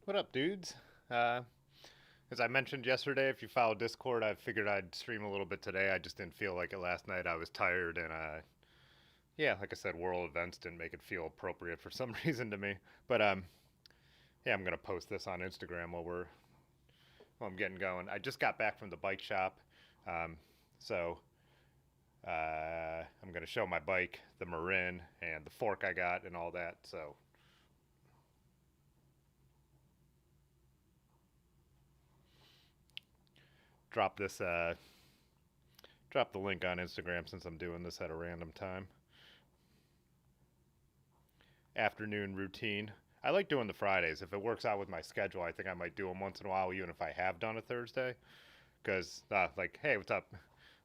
What up, dudes? Uh, as I mentioned yesterday, if you follow Discord, I figured I'd stream a little bit today. I just didn't feel like it last night. I was tired, and yeah, like I said, world events didn't make it feel appropriate for some reason to me. But yeah, I'm gonna post this on Instagram while I'm getting going. I just got back from the bike shop, um, so I'm gonna show my bike, the Marin, and the fork I got, and all that. So drop this drop the link on Instagram since I'm doing this at a random time. Afternoon routine. I like doing the Fridays. If it works out with my schedule, I think I might do them once in a while, even if I have done a Thursday. Because, like, hey, what's up?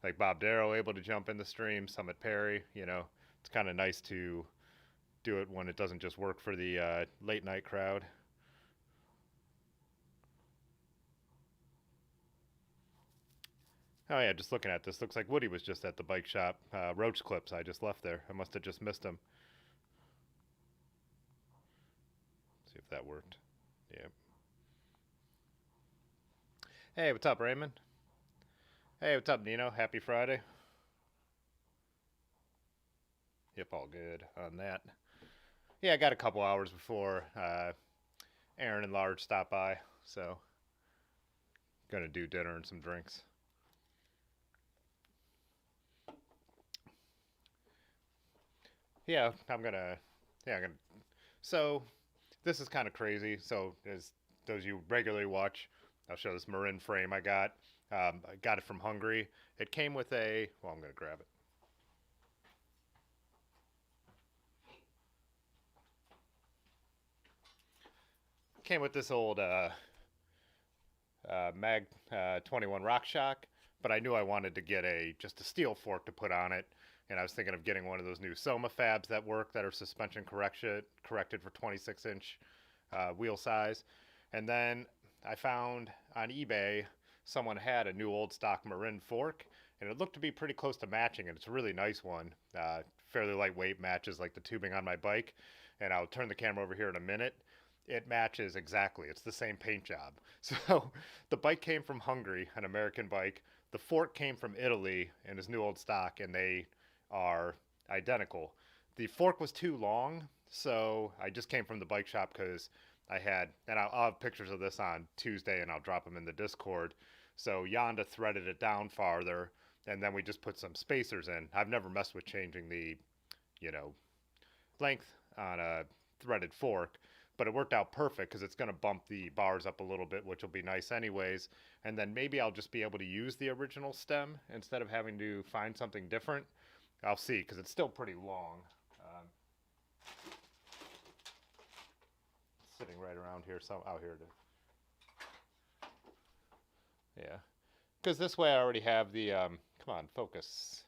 Like Bob Darrow able to jump in the stream, Summit Perry, it's kind of nice to do it when it doesn't just work for the late night crowd. Oh, yeah, just looking at this. Looks like Woody was just at the bike shop. Roach clips, I just left there. I must have just missed him. See if that worked. Yeah. Hey, what's up, Raymond? Hey, what's up, Nino? Happy Friday. Yep, all good on that. Yeah, I got a couple hours before Aaron and Large stop by, so gonna do dinner and some drinks. Yeah, I'm gonna. Yeah, I'm gonna. So this is kind of crazy. So as those you regularly watch, I'll show this Marin frame I got. I got it from Hungary. It came with a. Well, I'm gonna grab it. Came with this old Mag 21 RockShox, but I knew I wanted to get a just a steel fork to put on it, and I was thinking of getting one of those new Soma Fabs that work that are suspension corrected for 26-inch wheel size, and then I found on eBay someone had a new old stock Marin fork, and it looked to be pretty close to matching, and it's a really nice one. Fairly lightweight, matches like the tubing on my bike, and I'll turn the camera over here in a minute. It matches exactly. It's the same paint job. So the bike came from Hungary, an American bike. The fork came from Italy in his new old stock, and they are identical. The fork was too long, so I just came from the bike shop because I had, and I'll have pictures of this on Tuesday, and I'll drop them in the Discord. So Yonda threaded it down farther, and then we just put some spacers in. I've never messed with changing the, you know, length on a threaded fork, but it worked out perfect because it's going to bump the bars up a little bit, which will be nice anyways. And then maybe I'll just be able to use the original stem instead of having to find something different. I'll see because it's still pretty long. Um, Sitting right around here, so out here to yeah. Because this way I already have the come on, focus.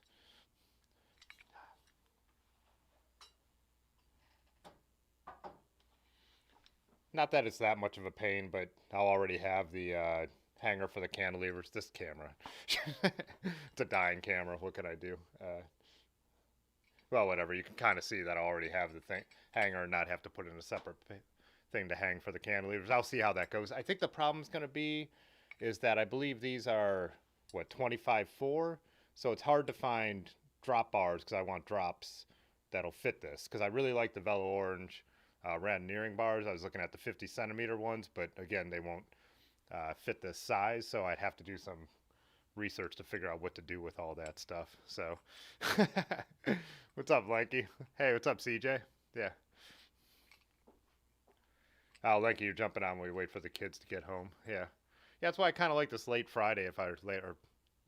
Not that it's that much of a pain, but I'll already have the hanger for the cantilevers. This camera, it's a dying camera. What can I do? Well, whatever. You can kind of see that I already have the thing hanger and not have to put in a separate thing to hang for the cantilevers. I'll see how that goes. I think the problem's going to be is that I believe these are what 25.4, so it's hard to find drop bars because I want drops that'll fit this because I really like the Velo Orange randoneering bars. I was looking at the 50 centimeter ones, but again, they won't fit this size, so I'd have to do some research to figure out what to do with all that stuff. So, what's up, Lanky? Hey, what's up, CJ? Yeah. Oh, Lanky, you're jumping on when we wait for the kids to get home. Yeah. Yeah, that's why I kind of like this late Friday if I was late or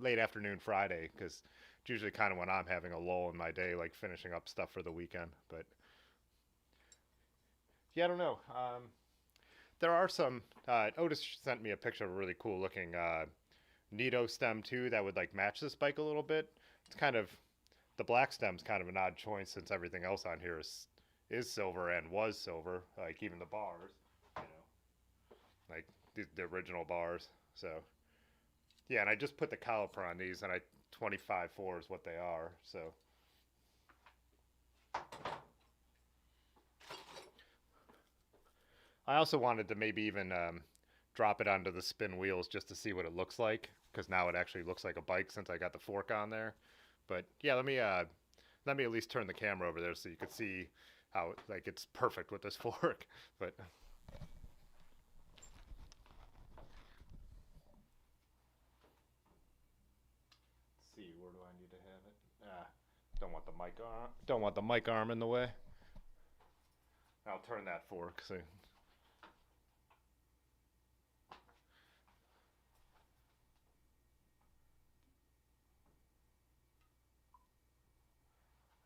late afternoon Friday because it's usually kind of when I'm having a lull in my day, like finishing up stuff for the weekend. But yeah, I don't know. There are some. Otis sent me a picture of a really cool looking Nito stem too that would like match this bike a little bit. It's kind of the black stem's kind of an odd choice since everything else on here is silver and was silver, like even the bars, you know, like the original bars. So yeah, and I just put the caliper on these, and I 25.4 is what they are. So I also wanted to maybe even drop it onto the spin wheels just to see what it looks like, because now it actually looks like a bike since I got the fork on there. But yeah, let me at least turn the camera over there so you can see how like it's perfect with this fork. But let's see, where do I need to have it? Don't want the mic arm in the way. I'll turn that fork. So.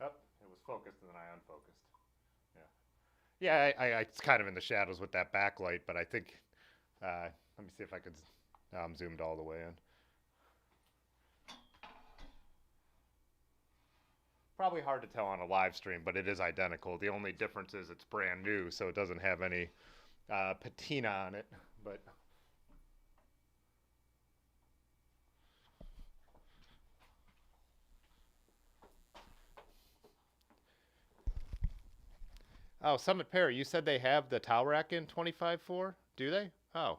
Oh, it was focused and then I unfocused. Yeah. Yeah, it's kind of in the shadows with that backlight, but I think, let me see if I could, I'm zoomed all the way in. Probably hard to tell on a live stream, but it is identical. The only difference is it's brand new, so it doesn't have any patina on it. But oh, Summit Perry, you said they have the towel rack in 25.4? Do they? Oh.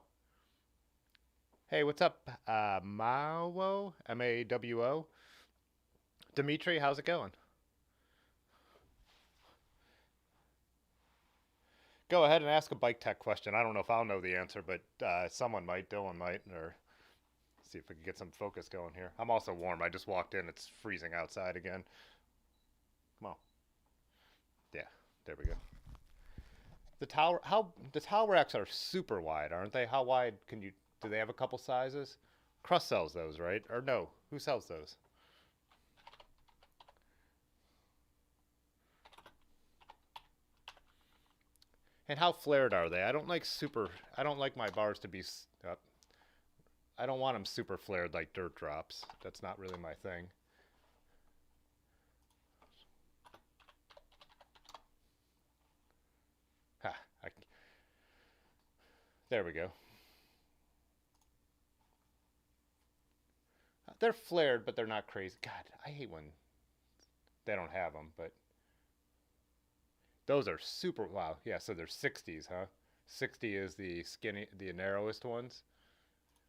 Hey, what's up, Mawo? Mawo? Dimitri, how's it going? Go ahead and ask a bike tech question. I don't know if I'll know the answer, but someone might. Dylan might, or see if we can get some focus going here. I'm also warm. I just walked in. It's freezing outside again. Come on. Yeah, there we go. The towel racks are super wide, aren't they? How wide can you? Do they have a couple sizes? Crust sells those, right? Or no? Who sells those? And how flared are they? I don't like super. I don't like my bars to be. I don't want them super flared like dirt drops. That's not really my thing. Ha, there we go. They're flared, but they're not crazy. God, I hate when they don't have them, but those are super. Wow, yeah. So they're 60s, huh? 60 is the skinny, the narrowest ones,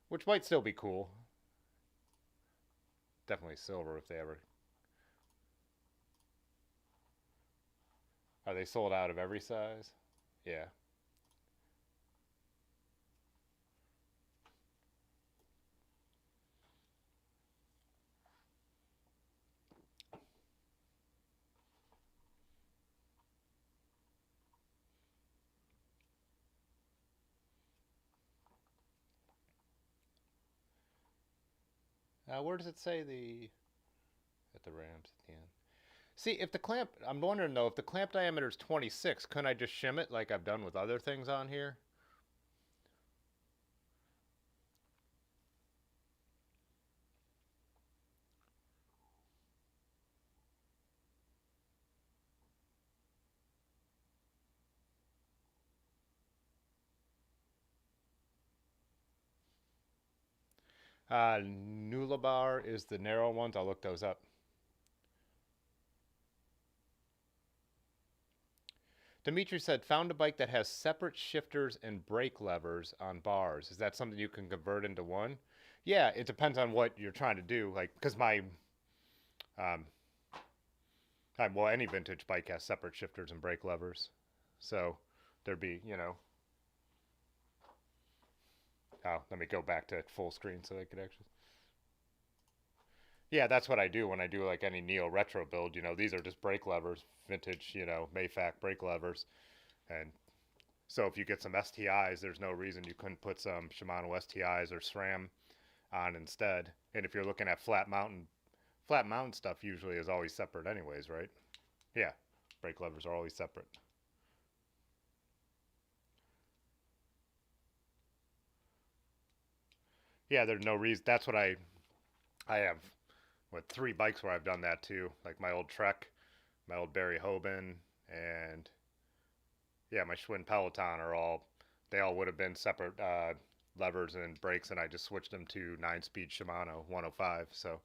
which might still be cool. Definitely silver if they ever. Are they sold out of every size? Yeah. Where does it say the at the Rams at the end? See, if the clamp, I'm wondering though, if the clamp diameter is 26, couldn't I just shim it like I've done with other things on here? Handlebar is the narrow ones. I'll look those up. Dimitri said, found a bike that has separate shifters and brake levers on bars. Is that something you can convert into one? Yeah, it depends on what you're trying to do. Like, because um, well, any vintage bike has separate shifters and brake levers. So there'd be, oh, let me go back to full screen so I could actually. Yeah, that's what I do when I do like any Neo retro build. These are just brake levers, vintage, Mayfac brake levers. And so if you get some STIs, there's no reason you couldn't put some Shimano STIs or SRAM on instead. And if you're looking at flat mountain stuff usually is always separate anyways, right? Yeah, brake levers are always separate. Yeah, there's no reason. That's what I have with 3 bikes where I've done that too. Like my old Trek, my old Barry Hoban, and yeah, my Schwinn Peloton they all would have been separate levers and brakes, and I just switched them to 9-speed Shimano 105. So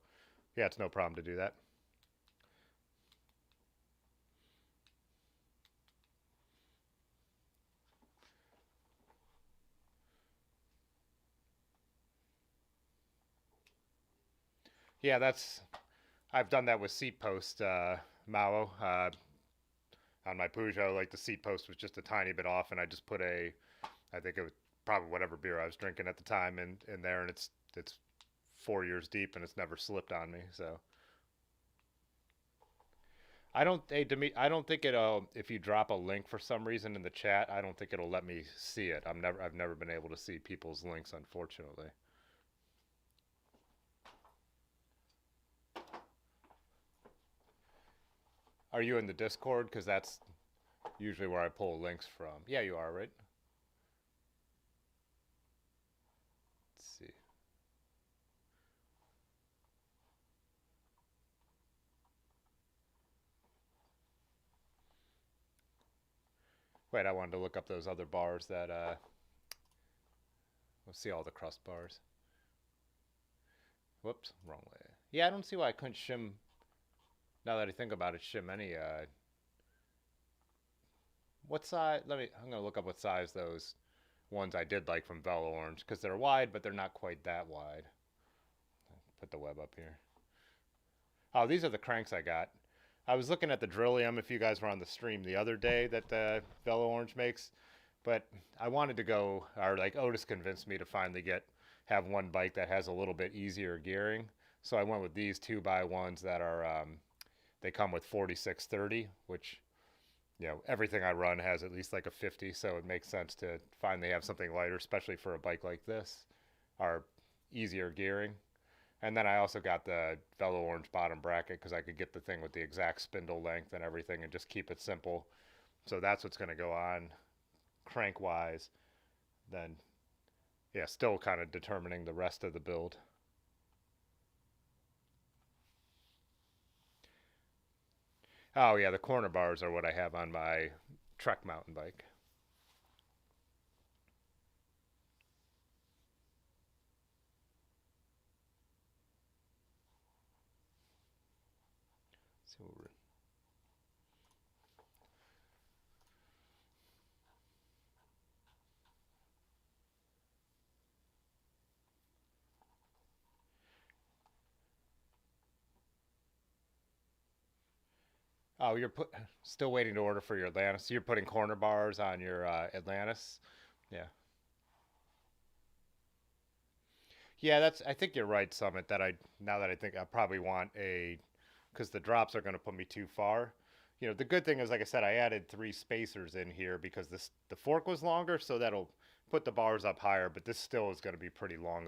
yeah, it's no problem to do that. Yeah, I've done that with seat post Malo on my Peugeot. Like the seat post was just a tiny bit off, and I just put I think it was probably whatever beer I was drinking at the time in there, and it's 4 years deep and it's never slipped on me. So I don't, hey, Demi, I don't think it'll. If you drop a link for some reason in the chat, I don't think it'll let me see it. I've never been able to see people's links, unfortunately. Are you in the Discord? Because that's usually where I pull links from. Yeah, you are, right? Let's see. Wait, I wanted to look up those other bars that let's see all the crust bars. Whoops, wrong way. Yeah, I don't see why I couldn't shim. Now that I think about it, shim any. What size? I'm gonna look up what size those ones I did like from Velo Orange because they're wide, but they're not quite that wide. Put the web up here. Oh, these are the cranks I got. I was looking at the Drillium if you guys were on the stream the other day that Velo Orange makes, but I wanted to go, or like Otis convinced me to finally have one bike that has a little bit easier gearing. So I went with these 2x1s that are, they come with 4630, which, everything I run has at least like a 50, so it makes sense to finally have something lighter, especially for a bike like this, or easier gearing. And then I also got the Velo Orange bottom bracket because I could get the thing with the exact spindle length and everything and just keep it simple. So that's what's going to go on crank wise. Then, yeah, still kind of determining the rest of the build. Oh, yeah, the corner bars are what I have on my Trek mountain bike. So oh, you're still waiting to order for your Atlantis. So you're putting corner bars on your Atlantis. Yeah. Yeah, I think you're right, Summit, that now that I think I probably want because the drops are going to put me too far. The good thing is, like I said, I added 3 spacers in here because the fork was longer, so that'll put the bars up higher, but this still is going to be pretty long.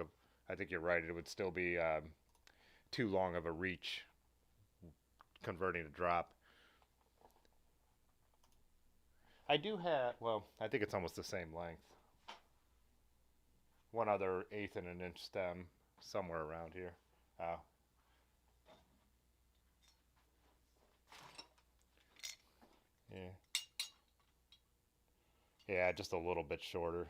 I think you're right. It would still be too long of a reach converting to drop. I do have, well, I think it's almost the same length. One other eighth and an inch stem somewhere around here. Oh, yeah. Yeah, just a little bit shorter.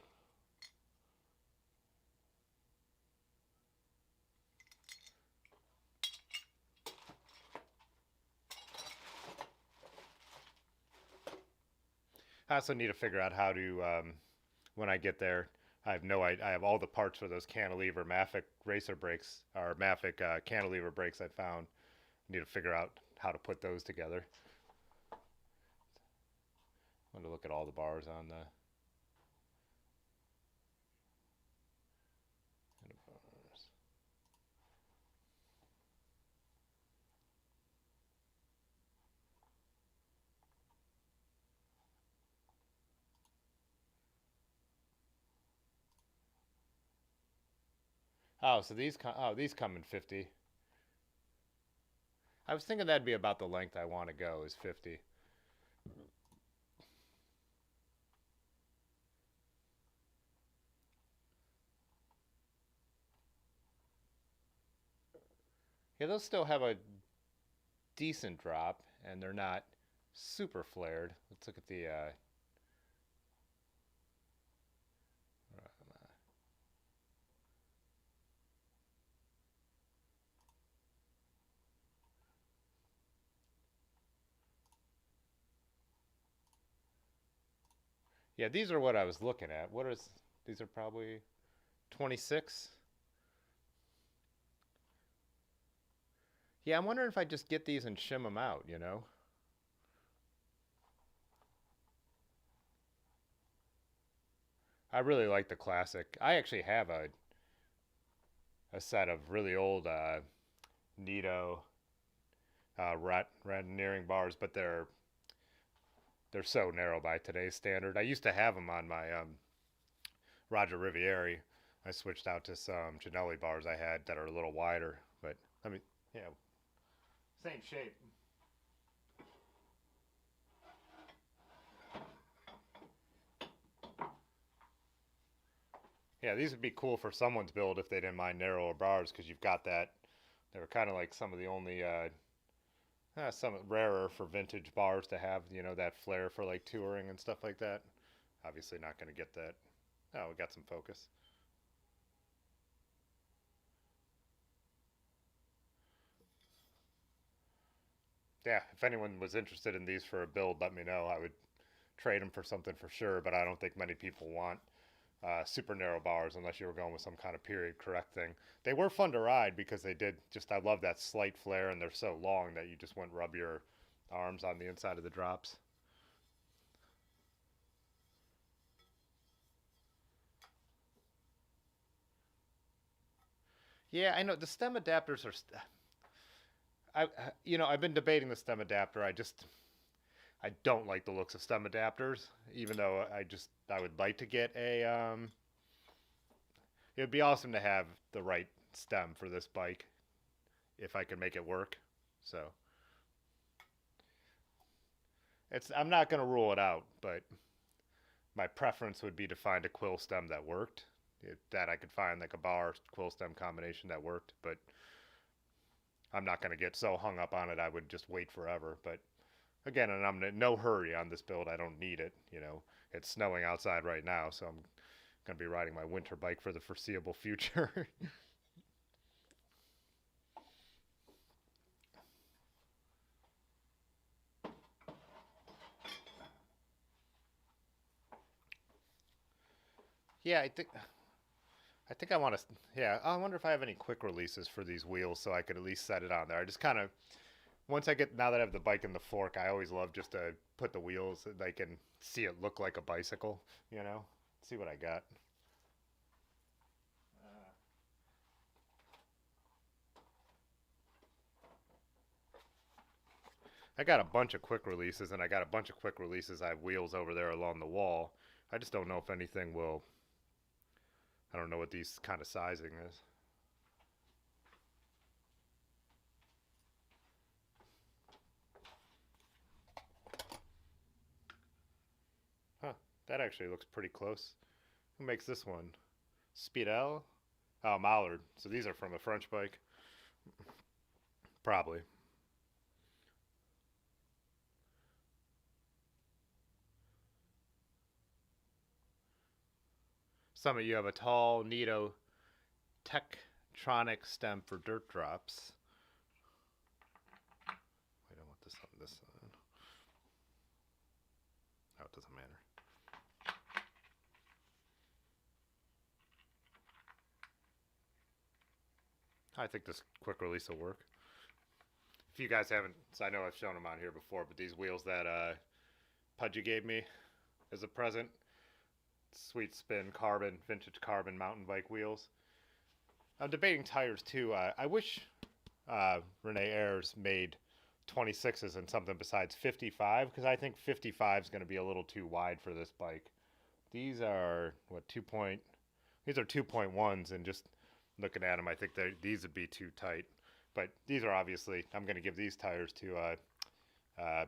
I also need to figure out how to, when I get there, I have no idea. I have all the parts for those cantilever Mavic racer brakes, or Mavic cantilever brakes I found. I need to figure out how to put those together. I want to look at all the bars on the handlebars. Oh, so these come in 50. I was thinking that'd be about the length I want to go is 50. Yeah, those still have a decent drop, and they're not super flared. Let's look at the yeah, these are what I was looking at. These are probably 26. Yeah, I'm wondering if I just get these and shim them out, you know? I really like the classic. I actually have a set of really old Nito ratineering bars, but they're so narrow by today's standard. I used to have them on my Roger Rivieri. I switched out to some Janelli bars I had that are a little wider, but I mean, yeah, same shape. Yeah, these would be cool for someone's build if they didn't mind narrower bars because you've got that. They were kind of like some of the only some rarer for vintage bars to have, you know, that flair for like touring and stuff like that. Obviously, not going to get that. Oh, we got some focus. Yeah, if anyone was interested in these for a build, let me know. I would trade them for something for sure, but I don't think many people want super narrow bars unless you were going with some kind of period correct thing. They were fun to ride because they did just, I love that slight flare and they're so long that you just wouldn't rub your arms on the inside of the drops. Yeah, I know the stem adapters are. I've been debating the stem adapter. I don't like the looks of stem adapters, even though I would like to get a. It would be awesome to have the right stem for this bike if I could make it work. So I'm not gonna rule it out, but my preference would be to find a quill stem that worked. That I could find like a bar quill stem combination that worked, but I'm not going to get so hung up on it. I would just wait forever. But again, and I'm in no hurry on this build. I don't need it. You know, it's snowing outside right now, so I'm going to be riding my winter bike for the foreseeable future. Yeah, I think I want to. Yeah, I wonder if I have any quick releases for these wheels so I could at least set it on there. I just kind of once I get now that I have the bike in the fork, I always love just to put the wheels so they can see it look like a bicycle. You know, see what I got. I got a bunch of quick releases, and I got a bunch of quick releases. I have wheels over there along the wall. I just don't know if anything will. I don't know what these kind of sizing is. Huh, that actually looks pretty close. Who makes this one? Speedel? Oh, Mallard. So these are from a French bike? Probably. Summit, you have a tall, Nito Tektronic stem for dirt drops. Wait, I want this on this side. Oh, it doesn't matter. I think this quick release will work. If you guys haven't, so I know I've shown them on here before, but these wheels that Pudgy gave me as a present, sweet spin carbon, vintage carbon mountain bike wheels. I'm debating tires too. I wish Renee Ayers made 26s and something besides 55 because I think 55 is going to be a little too wide for this bike. These are what 2 point. These are 2.1s, and just looking at them, I think these would be too tight. But these are obviously. I'm going to give these tires to uh,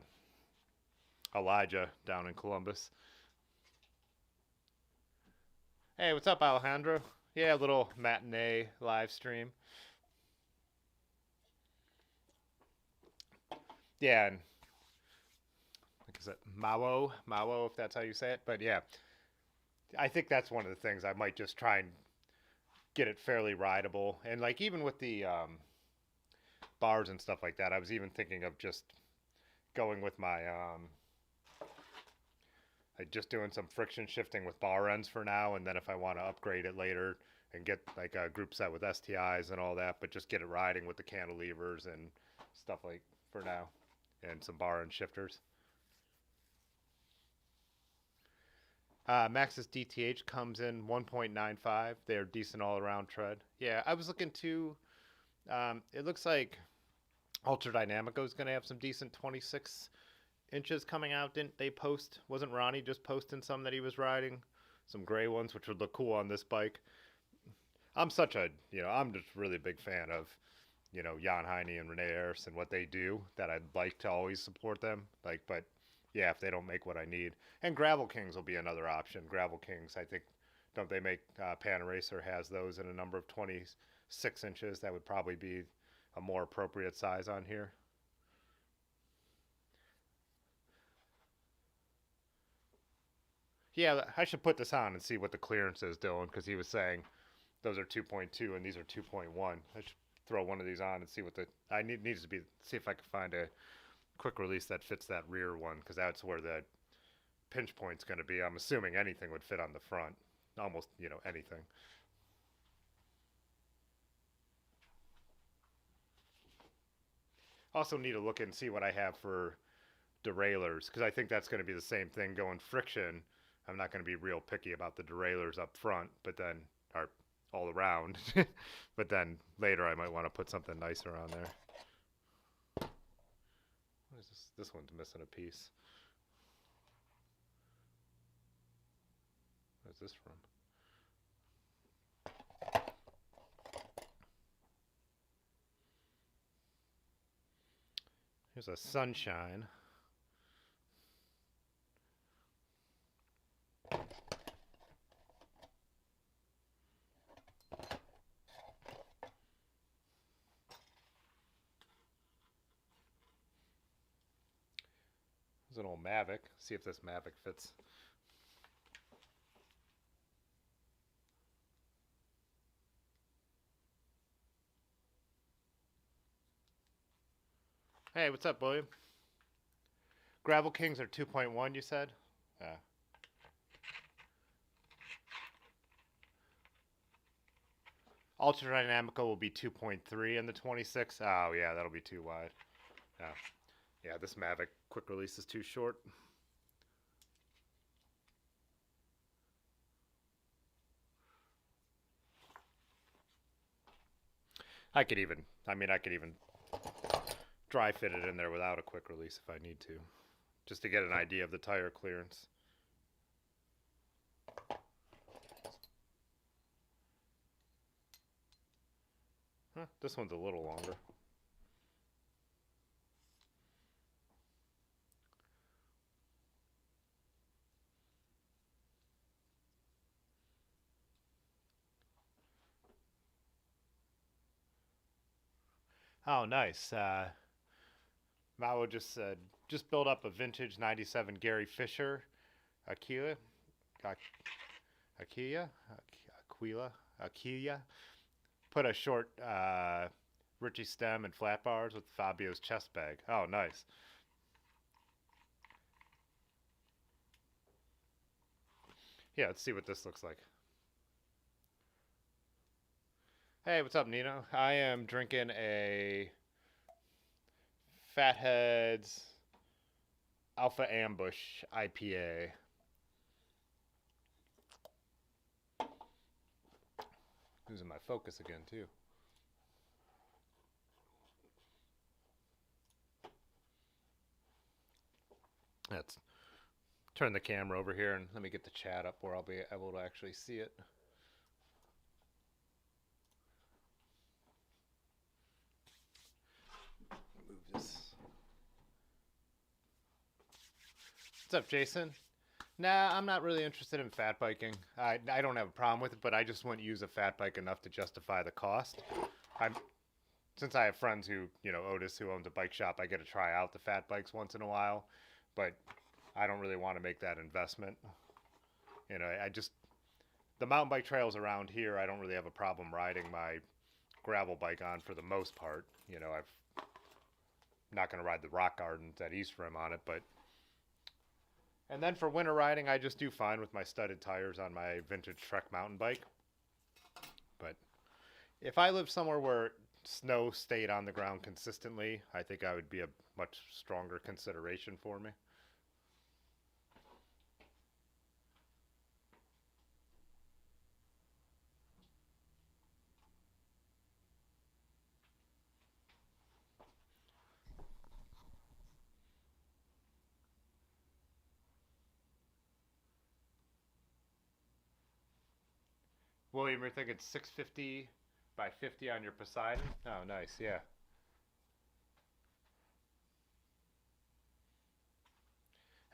Elijah down in Columbus. Hey, what's up, Alejandro? Yeah, a little matinee live stream. Yeah, and like I said, Mawo, if that's how you say it. But yeah, I think that's one of the things I might just try and get it fairly rideable. And like even with the bars and stuff like that, I was even thinking of just going with my like just doing some friction shifting with bar ends for now, and then if I want to upgrade it later and get like a group set with STIs and all that, but just get it riding with the cantilevers and stuff like for now, and some bar and shifters. Maxxis DTH comes in 1.95. They're decent all-around tread. Yeah, I was looking to. It looks like Ultra Dynamico is going to have some decent 26 inches coming out. Didn't they post? Wasn't Ronnie just posting some that he was riding? Some gray ones, which would look cool on this bike. I'm such a, I'm just really a big fan of, Jan Heine and Renee Ayers and what they do, that I'd like to always support them. But yeah, if they don't make what I need. And Gravel Kings will be another option. Gravel Kings, I think, don't they make, Pan Racer has those in a number of 26 inches. That would probably be a more appropriate size on here. Yeah, I should put this on and see what the clearance is, Dylan, because he was saying those are 2.2 and these are 2.1. I should throw one of these on and see what needs to be, see if I can find a quick release that fits that rear one, because that's where the pinch point's going to be. I'm assuming anything would fit on the front, almost, anything. Also need to look and see what I have for derailleurs, because I think that's going to be the same thing going friction. I'm not going to be real picky about the derailleurs up front, but then, or all around, but then later I might want to put something nicer on there. What is this? This one's missing a piece. Where's this from? Here's a Sunshine. There's an old Mavic. See if this Mavic fits. Hey, what's up, William? Gravel Kings are 2.1, you said? Yeah. Ultra Dynamico will be 2.3 in the 26. Oh, yeah, that'll be too wide. Yeah. Yeah, this Mavic quick release is too short. I could even dry fit it in there without a quick release if I need to, just to get an idea of the tire clearance. Huh, this one's a little longer. Oh, nice. Mao just built up a vintage '97 Gary Fisher Aquila, Aquila. Put a short Richie stem and flat bars with Fabio's chest bag. Oh, nice. Yeah, let's see what this looks like. Hey, what's up, Nino? I am drinking a Fatheads Alpha Ambush IPA. Losing my focus again, too. Let's turn the camera over here and let me get the chat up where I'll be able to actually see it. Move this. What's up, Jason? Nah, I'm not really interested in fat biking. I don't have a problem with it, but I just wouldn't use a fat bike enough to justify the cost. Since I have friends who, Otis, who owns a bike shop, I get to try out the fat bikes once in a while, but I don't really want to make that investment. The mountain bike trails around here, I don't really have a problem riding my gravel bike on for the most part. I'm not going to ride the rock gardens at East Rim on it, but. And then for winter riding, I just do fine with my studded tires on my vintage Trek mountain bike. But if I live somewhere where snow stayed on the ground consistently, I think I would be a much stronger consideration for me. William, you're thinking 650 by 50 on your Poseidon? Oh, nice, yeah.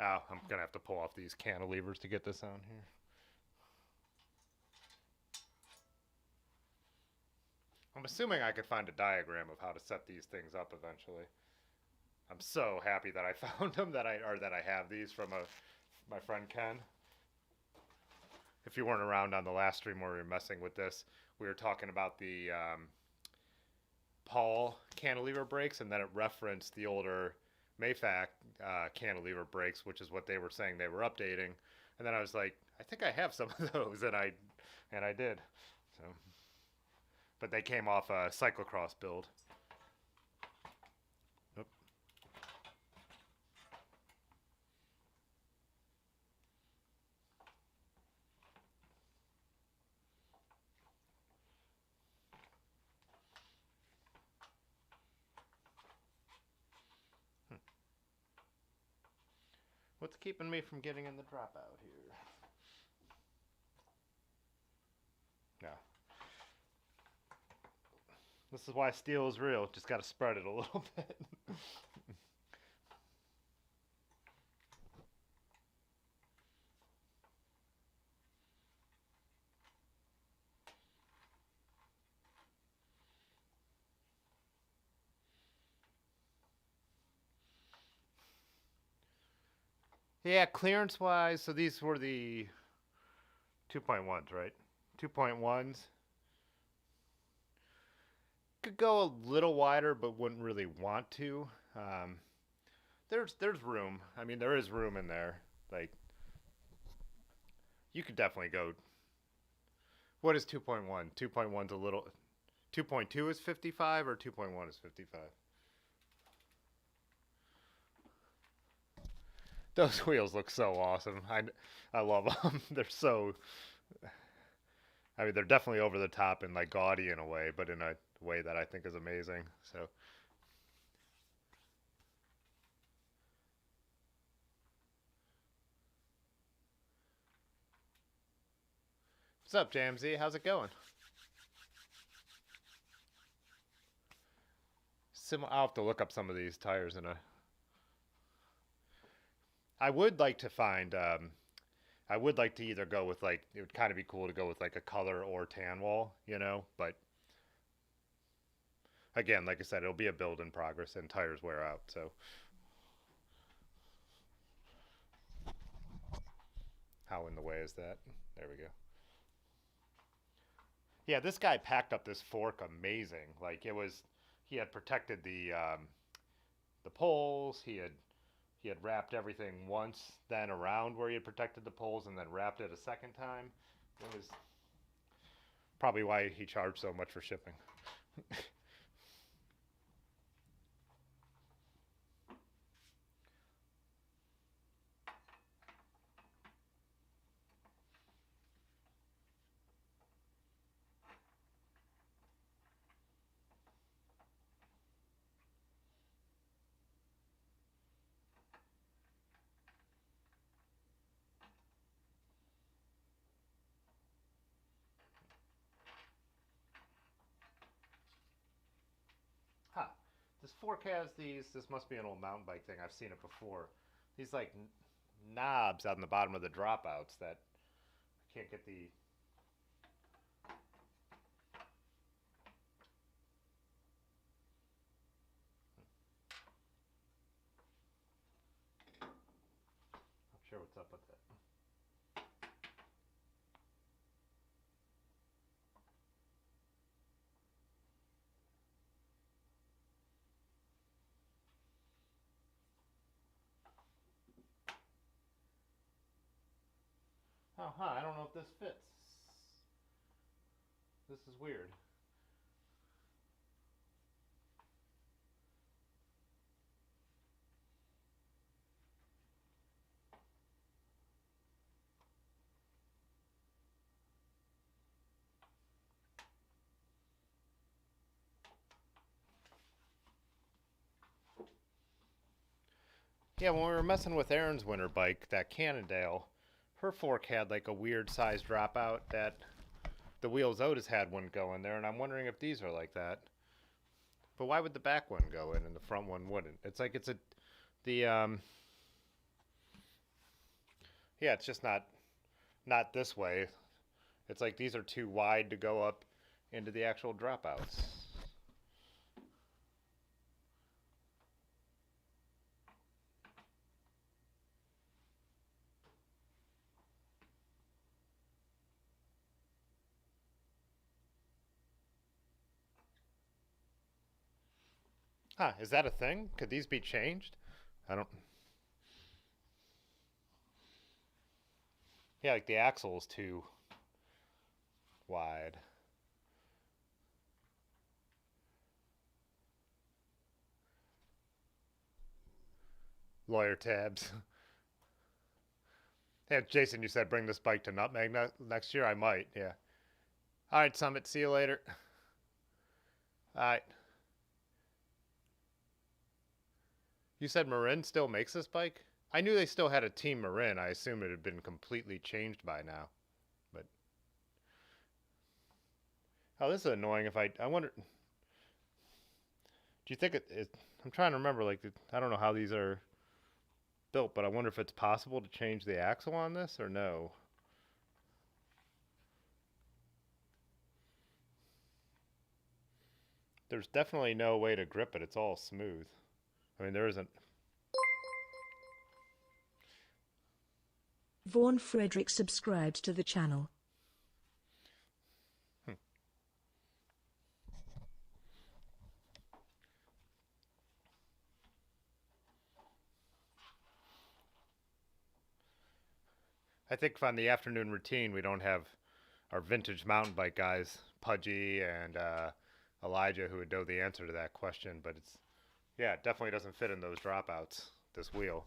Oh, I'm gonna have to pull off these cantilevers to get this on here. I'm assuming I could find a diagram of how to set these things up eventually. I'm so happy that I found them that I have these from my friend Ken. If you weren't around on the last stream where we were messing with this, we were talking about the Paul cantilever brakes, and then it referenced the older Mayfac cantilever brakes, which is what they were saying they were updating. And then I was like, I think I have some of those, and I did. So, but they came off a cyclocross build. Oop. What's keeping me from getting in the dropout here? No. This is why steel is real. Just got to spread it a little bit. Yeah, clearance wise, so these were the 2.1s, right? 2.1s. Could go a little wider, but wouldn't really want to. There's room. I mean, there is room in there. Like, you could definitely go. What is 2.1? 2.1's a little. 2.2 is 55, or 2.1 is 55? Those wheels look so awesome. I love them. They're so. I mean, they're definitely over the top and like gaudy in a way, but in a way that I think is amazing. So. What's up, Jamsy? How's it going? I'll have to look up some of these tires in a. I would like to find. I would like to either go with like it would kind of be cool to go with like a color or tan wall, you know. But again, like I said, it'll be a build in progress, and tires wear out. So how in the way is that? There we go. Yeah, this guy packed up this fork amazing. Like it was, he had protected the poles. He had wrapped everything once, then around where he had protected the poles, and then wrapped it a second time. It was probably why he charged so much for shipping. Huh. This fork has these. This must be an old mountain bike thing. I've seen it before. These like knobs on the bottom of the dropouts that I can't get the. Not sure what's up with that. Oh, huh. I don't know if this fits. This is weird. Yeah, when we were messing with Erin's winter bike, that Cannondale, her fork had like a weird size dropout that the wheels Otis had wouldn't go in there, and I'm wondering if these are like that. But why would the back one go in and the front one wouldn't? It's like it's a the yeah, it's just not this way. It's like these are too wide to go up into the actual dropouts. Huh, is that a thing? Could these be changed? I don't. Yeah, like the axle is too wide. Lawyer tabs. Yeah, Jason, you said bring this bike to Nutmeg next year. I might, yeah. All right, Summit. See you later. All right. You said Marin still makes this bike? I knew they still had a Team Marin. I assumed it had been completely changed by now. But oh, this is annoying. If I wonder, do you think I'm trying to remember. Like, I don't know how these are built, but I wonder if it's possible to change the axle on this or no. There's definitely no way to grip it. It's all smooth. I mean, there isn't. Vaughn Frederick subscribed to the channel. I think on the afternoon routine, we don't have our vintage mountain bike guys, Pudgy and Elijah, who would know the answer to that question. But it's, yeah, it definitely doesn't fit in those dropouts, this wheel.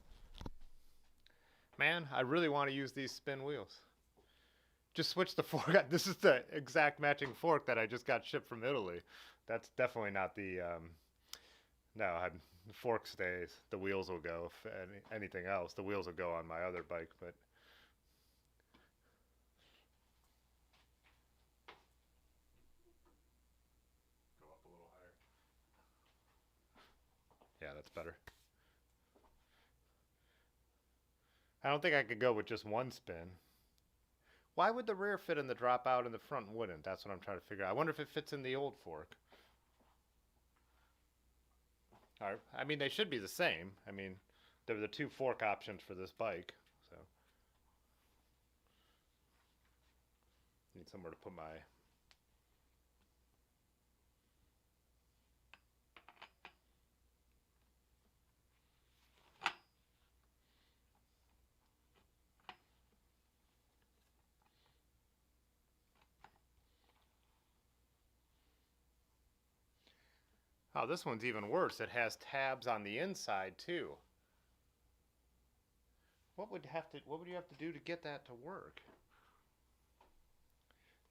Man, I really want to use these spin wheels. Just switch the fork. This is the exact matching fork that I just got shipped from Italy. That's definitely not the, no, the fork stays. The wheels will go. If anything else, the wheels will go on my other bike, but go up a little higher. Yeah, that's better. I don't think I could go with just one spin. Why would the rear fit in the dropout and the front wouldn't? That's what I'm trying to figure out. I wonder if it fits in the old fork. I mean, they should be the same. I mean, they're the two fork options for this bike. So, need somewhere to put my. Oh, this one's even worse. It has tabs on the inside too. What would you have to do to get that to work?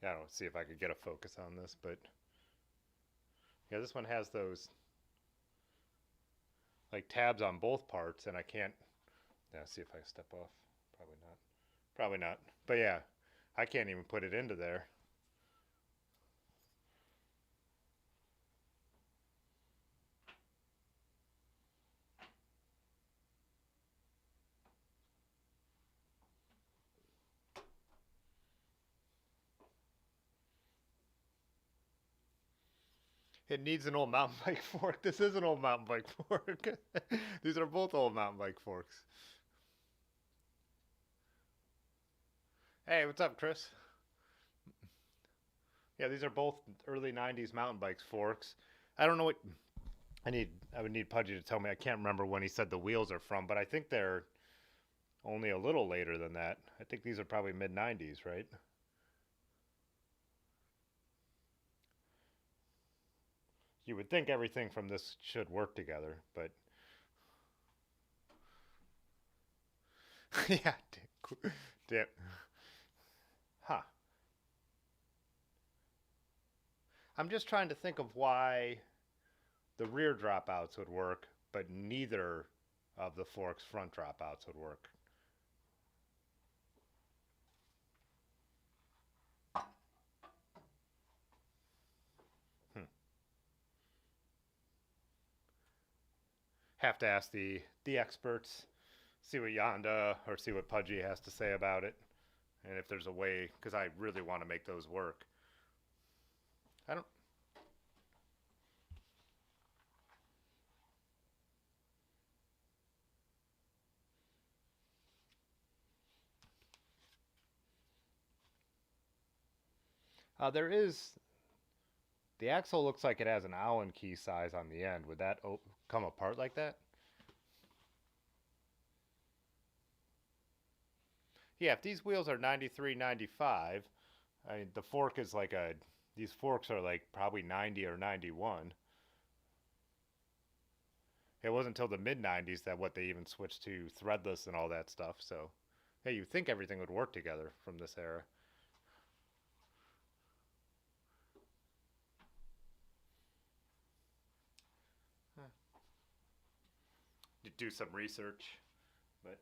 Yeah, I don't see if I could get a focus on this, but yeah, this one has those like tabs on both parts, and I can't. Yeah, see if I step off. Probably not. Probably not. But yeah, I can't even put it into there. It needs an old mountain bike fork. This is an old mountain bike fork. These are both old mountain bike forks. Hey, what's up, Chris? Yeah, these are both early 90s mountain bikes forks. I don't know what I would need Pudgy to tell me. I can't remember when he said the wheels are from, but I think they're only a little later than that. I think these are probably mid 90s, right? You would think everything from this should work together, but yeah, damn. Huh. I'm just trying to think of why the rear dropouts would work, but neither of the fork's front dropouts would work. Have to ask the experts, see what Yonda or see what Pudgy has to say about it, and if there's a way, because I really want to make those work. I don't. There is. The axle looks like it has an Allen key size on the end. Would that come apart like that? Yeah, if these wheels are 93, 95, I mean, the fork is like a. These forks are like probably 90 or 91. It wasn't until the mid 90s that what they even switched to threadless and all that stuff. So, hey, you'd think everything would work together from this era. You do some research, but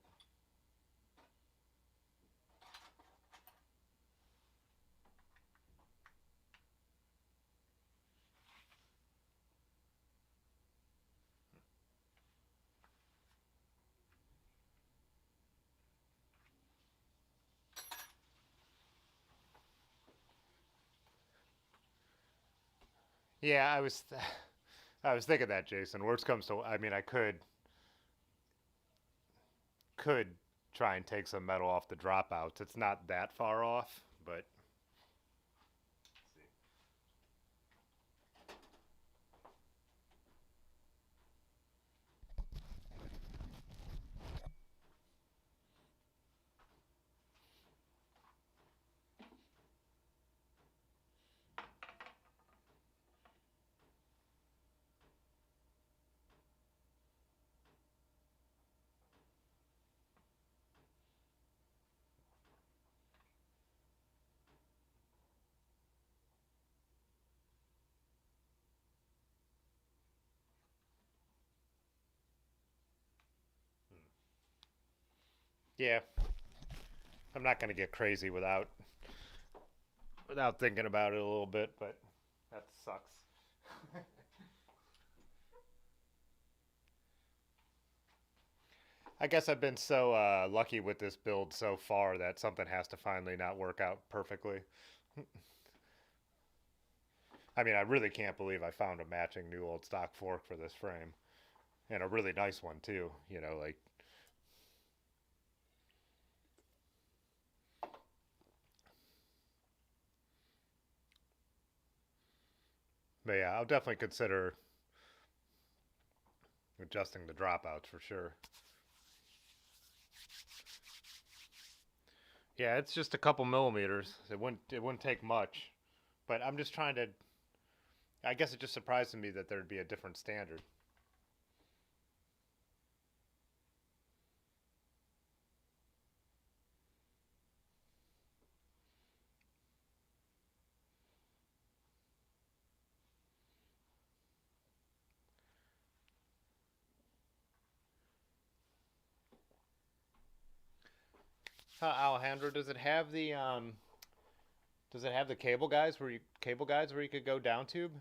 yeah, I was thinking that, Jason. Worst comes to, I mean, I could try and take some metal off the dropouts. It's not that far off, but yeah, I'm not gonna get crazy without thinking about it a little bit, but that sucks. I guess I've been so lucky with this build so far that something has to finally not work out perfectly. I mean, I really can't believe I found a matching new old stock fork for this frame, and a really nice one too. You know, like. But yeah, I'll definitely consider adjusting the dropouts for sure. Yeah, it's just a couple millimeters. It wouldn't take much, but I'm just trying to. I guess it just surprised me that there'd be a different standard. Alejandro, does it have the cable guides where you could go down tube?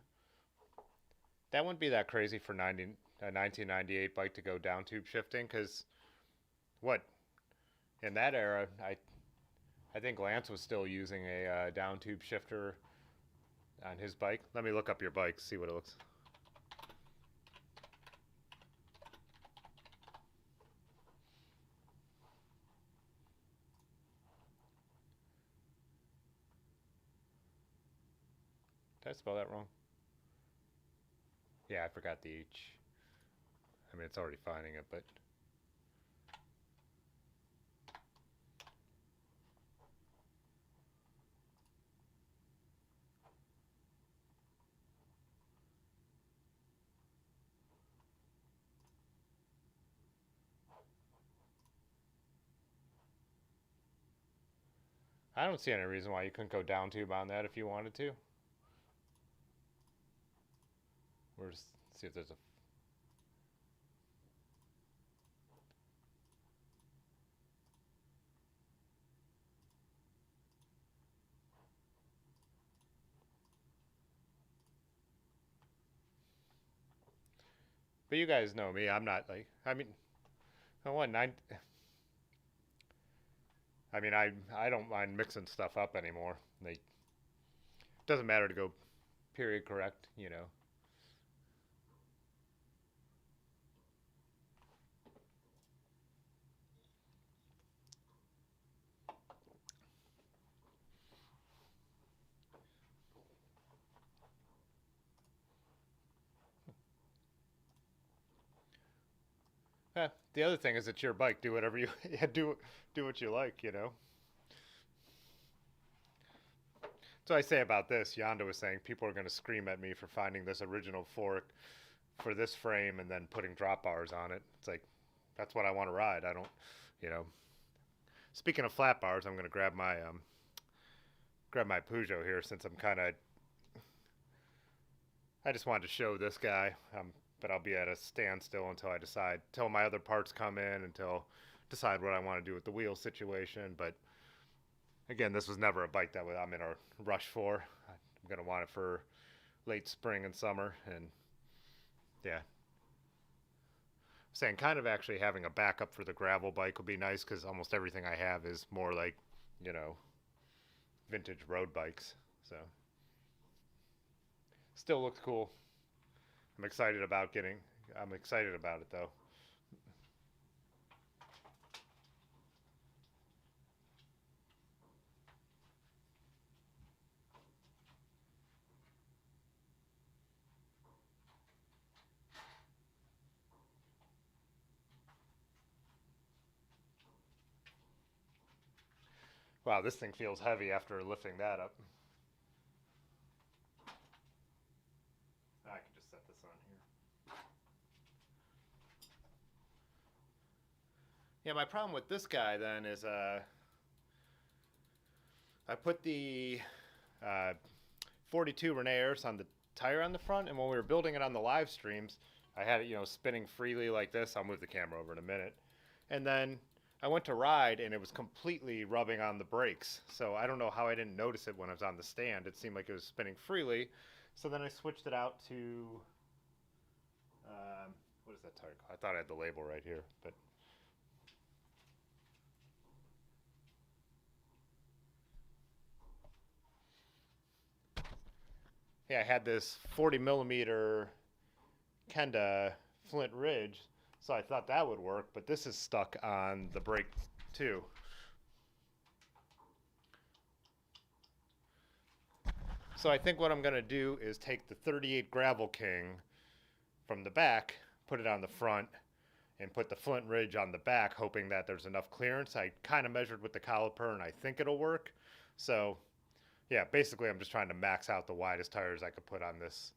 That wouldn't be that crazy for 1998 bike to go down tube shifting, because what in that era, I think Lance was still using a down tube shifter on his bike. Let me look up your bike, see what it looks. Did I spell that wrong? Yeah, I forgot the H. I mean, it's already finding it, but I don't see any reason why you couldn't go down tube on that if you wanted to. We'll just see if there's a. But you guys know me. I'm not like, I mean, I want nine. I mean, I don't mind mixing stuff up anymore. Like, doesn't matter to go period correct, you know. The other thing is it's your bike. Do whatever you yeah, do what you like, you know. So I say about this, Yonda was saying people are going to scream at me for finding this original fork for this frame and then putting drop bars on it. It's like that's what I want to ride. I don't, you know. Speaking of flat bars, I'm going to grab my Peugeot here since I'm kind of. I just wanted to show this guy, but I'll be at a standstill until I decide, till my other parts come in, until decide what I want to do with the wheel situation. But again, this was never a bike that I'm in a rush for. I'm going to want it for late spring and summer, and yeah. Saying kind of actually having a backup for the gravel bike would be nice because almost everything I have is more like, you know, vintage road bikes. So still looks cool. I'm excited about getting. I'm excited about it though. Wow, this thing feels heavy after lifting that up. I can just set this on here. Yeah, my problem with this guy then is I put the 42 Renaers on the tire on the front, and when we were building it on the live streams, I had it, you know, spinning freely like this. I'll move the camera over in a minute. And then I went to ride, and it was completely rubbing on the brakes. So I don't know how I didn't notice it when I was on the stand. It seemed like it was spinning freely. So then I switched it out to, what is that tire called? I thought I had the label right here, but yeah, I had this 40 millimeter Kenda Flint Ridge, so I thought that would work, but this is stuck on the brake too. So I think what I'm going to do is take the 38 Gravel King from the back, put it on the front, and put the Flint Ridge on the back, hoping that there's enough clearance. I kind of measured with the caliper, and I think it'll work. So yeah, basically I'm just trying to max out the widest tires I could put on this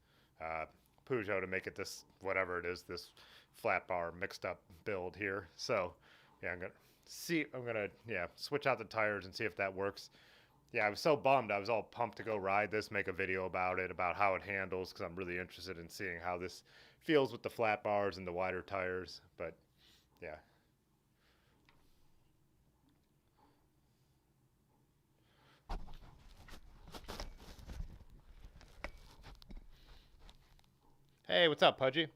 Peugeot to make it this, whatever it is, this flat bar mixed up build here. So yeah, I'm gonna yeah, switch out the tires and see if that works. Yeah, I was so bummed. I was all pumped to go ride this, make a video about it, about how it handles, because I'm really interested in seeing how this feels with the flat bars and the wider tires. But yeah. Hey, what's up, Pudgy?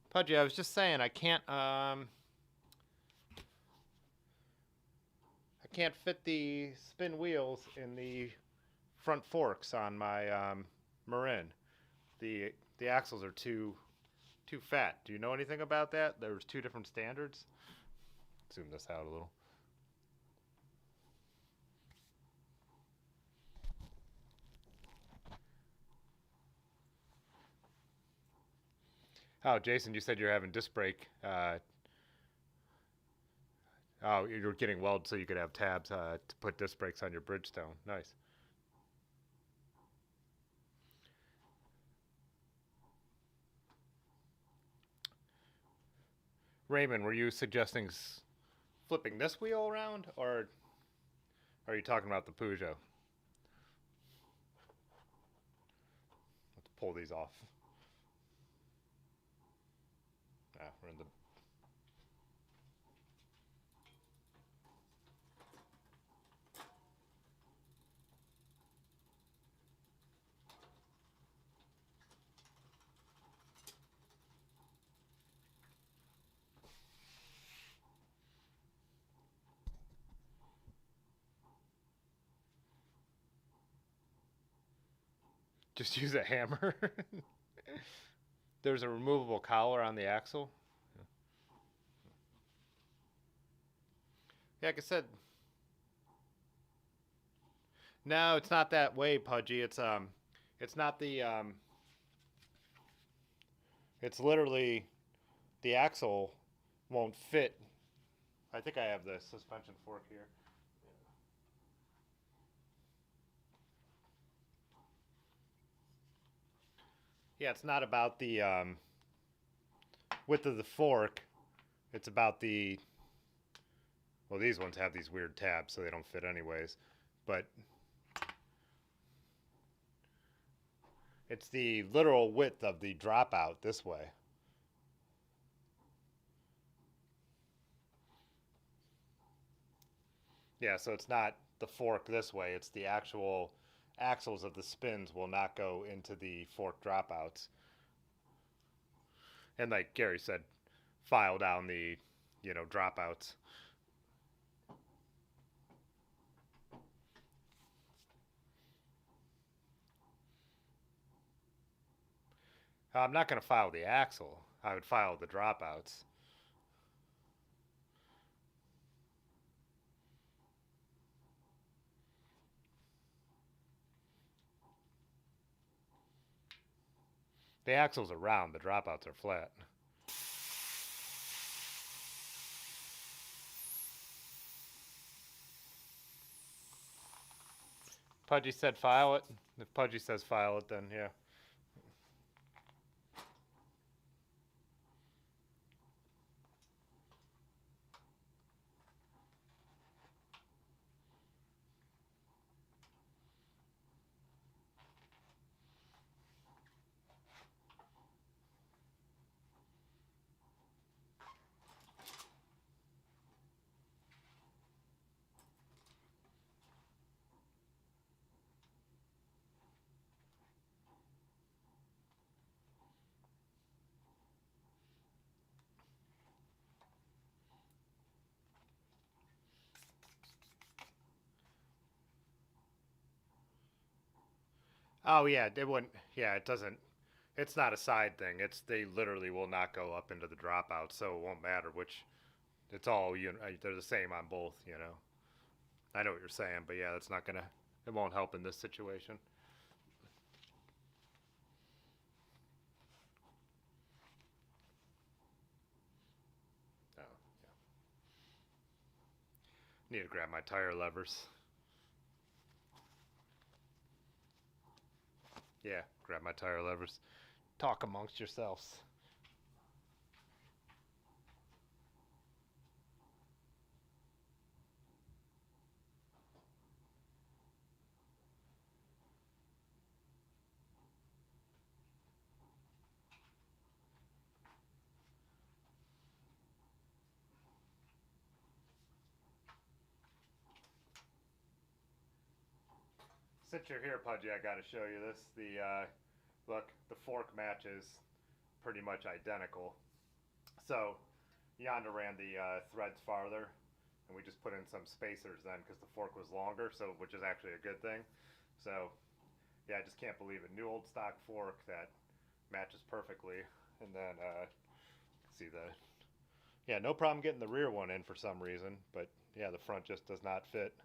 Pudgy, I was just saying I can't fit the spin wheels in the front forks on my Marin. The axles are too fat. Do you know anything about that? There's two different standards. Zoom this out a little. Oh, Jason, you said you're having disc brake. Oh, you're getting weld so you could have tabs to put disc brakes on your Bridgestone. Nice. Raymond, were you suggesting flipping this wheel around, or are you talking about the Peugeot? Let's pull these off. Ah, we're in the. Just use a hammer. There's a removable collar on the axle. Yeah, like I said, no, it's not that way, Pudgy. It's not the it's literally the axle won't fit. I think I have the suspension fork here. Yeah, it's not about the width of the fork. It's about the, well, these ones have these weird tabs, so they don't fit anyways. But it's the literal width of the dropout this way. Yeah, so it's not the fork this way. It's the actual axles of the spins will not go into the fork dropouts. And like Gary said, file down the, dropouts. I'm not going to file the axle. I would file the dropouts. The axles are round, the dropouts are flat. Pudgy said file it. If Pudgy says file it, then yeah. Oh yeah, it wouldn't. Yeah, it doesn't. It's not a side thing. It's they literally will not go up into the dropout, so it won't matter which. It's all they're the same on both. I know what you're saying, but yeah, that's not gonna. It won't help in this situation. Oh, yeah. Need to grab my tire levers. Yeah, grab my tire levers. Talk amongst yourselves. Since you're here, Pudgy, I got to show you this. Look, the fork matches pretty much identical. So Yonder ran the threads farther, and we just put in some spacers then because the fork was longer, so which is actually a good thing. So yeah, I just can't believe it. New old stock fork that matches perfectly, and then see the yeah, no problem getting the rear one in for some reason, but yeah, the front just does not fit.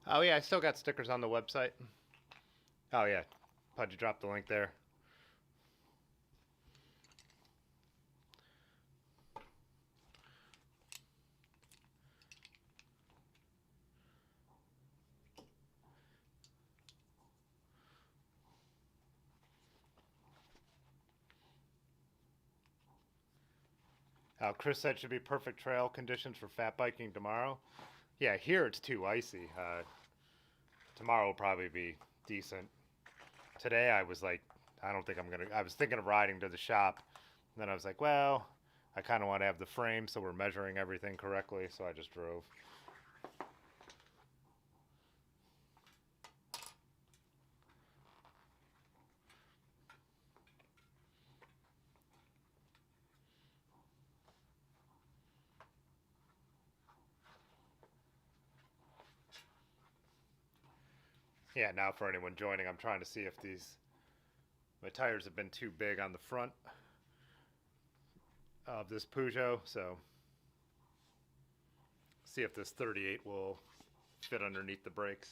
Oh yeah, I still got stickers on the website. Oh yeah, Pudgy dropped the link there. Chris said should be perfect trail conditions for fat biking tomorrow. Yeah, here it's too icy. Tomorrow will probably be decent. Today I was like, I don't think I'm gonna. I was thinking of riding to the shop, and then I was like, well, I kind of want to have the frame, so we're measuring everything correctly. So I just drove. Yeah, now for anyone joining, I'm trying to see if my tires have been too big on the front of this Peugeot, so see if this 38 will fit underneath the brakes.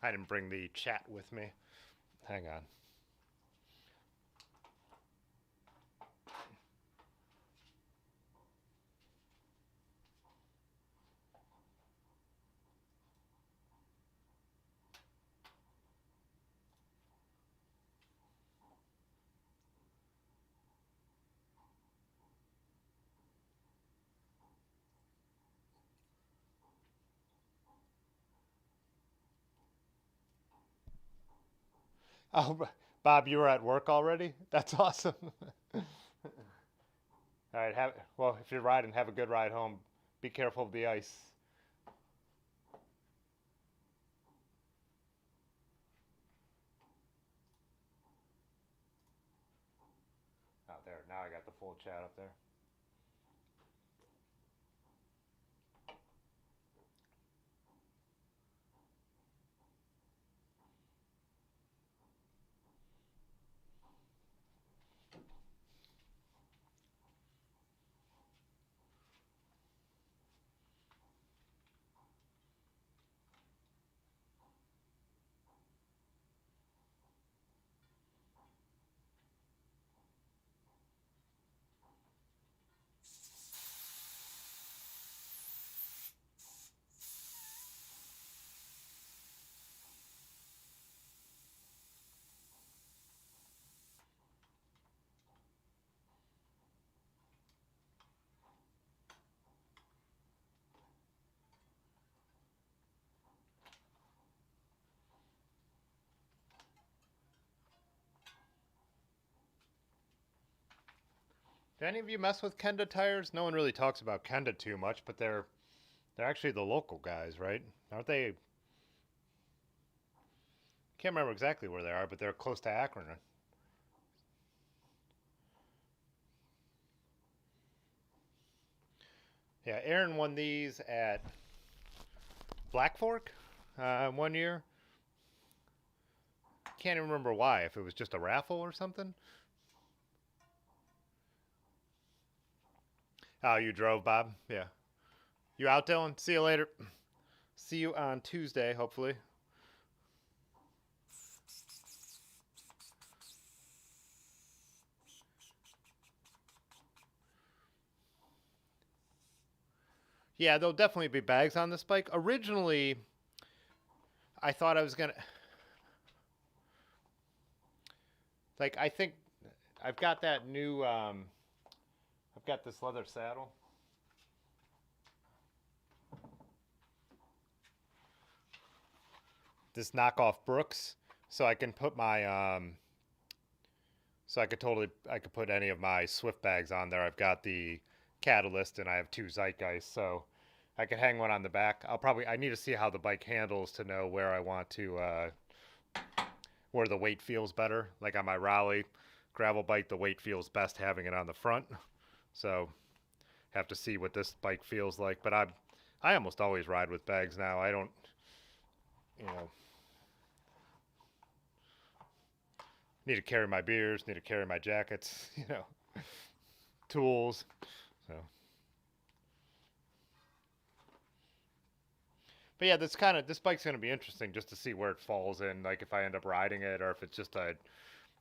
I didn't bring the chat with me. Hang on. Oh, Bob, you were at work already? That's awesome. All right, well, if you're riding, have a good ride home. Be careful of the ice. Oh, there. Now I got the full chat up there. Do any of you mess with Kenda tires? No one really talks about Kenda too much, but they're actually the local guys, right? Aren't they? Can't remember exactly where they are, but they're close to Akron. Yeah, Aaron won these at Black Fork 1 year. Can't even remember why, if it was just a raffle or something. Oh, you drove, Bob? Yeah. You out, Dylan? See you later. See you on Tuesday, hopefully. Yeah, there'll definitely be bags on this bike. Originally, I thought I was going to... Like, I think I've got that new... I've got this leather saddle. This knockoff Brooks. So I can put my... So I could put any of my Swift bags on there. I've got the Catalyst and I have 2 Zeitgeist, so I could hang one on the back. I need to see how the bike handles to know where I want to, where the weight feels better. Like on my Raleigh gravel bike, the weight feels best having it on the front. So have to see what this bike feels like. But I almost always ride with bags now. I don't, you know, need to carry my beers, need to carry my jackets, tools. So, but yeah, this bike's gonna be interesting just to see where it falls in. Like if I end up riding it, or if it's just a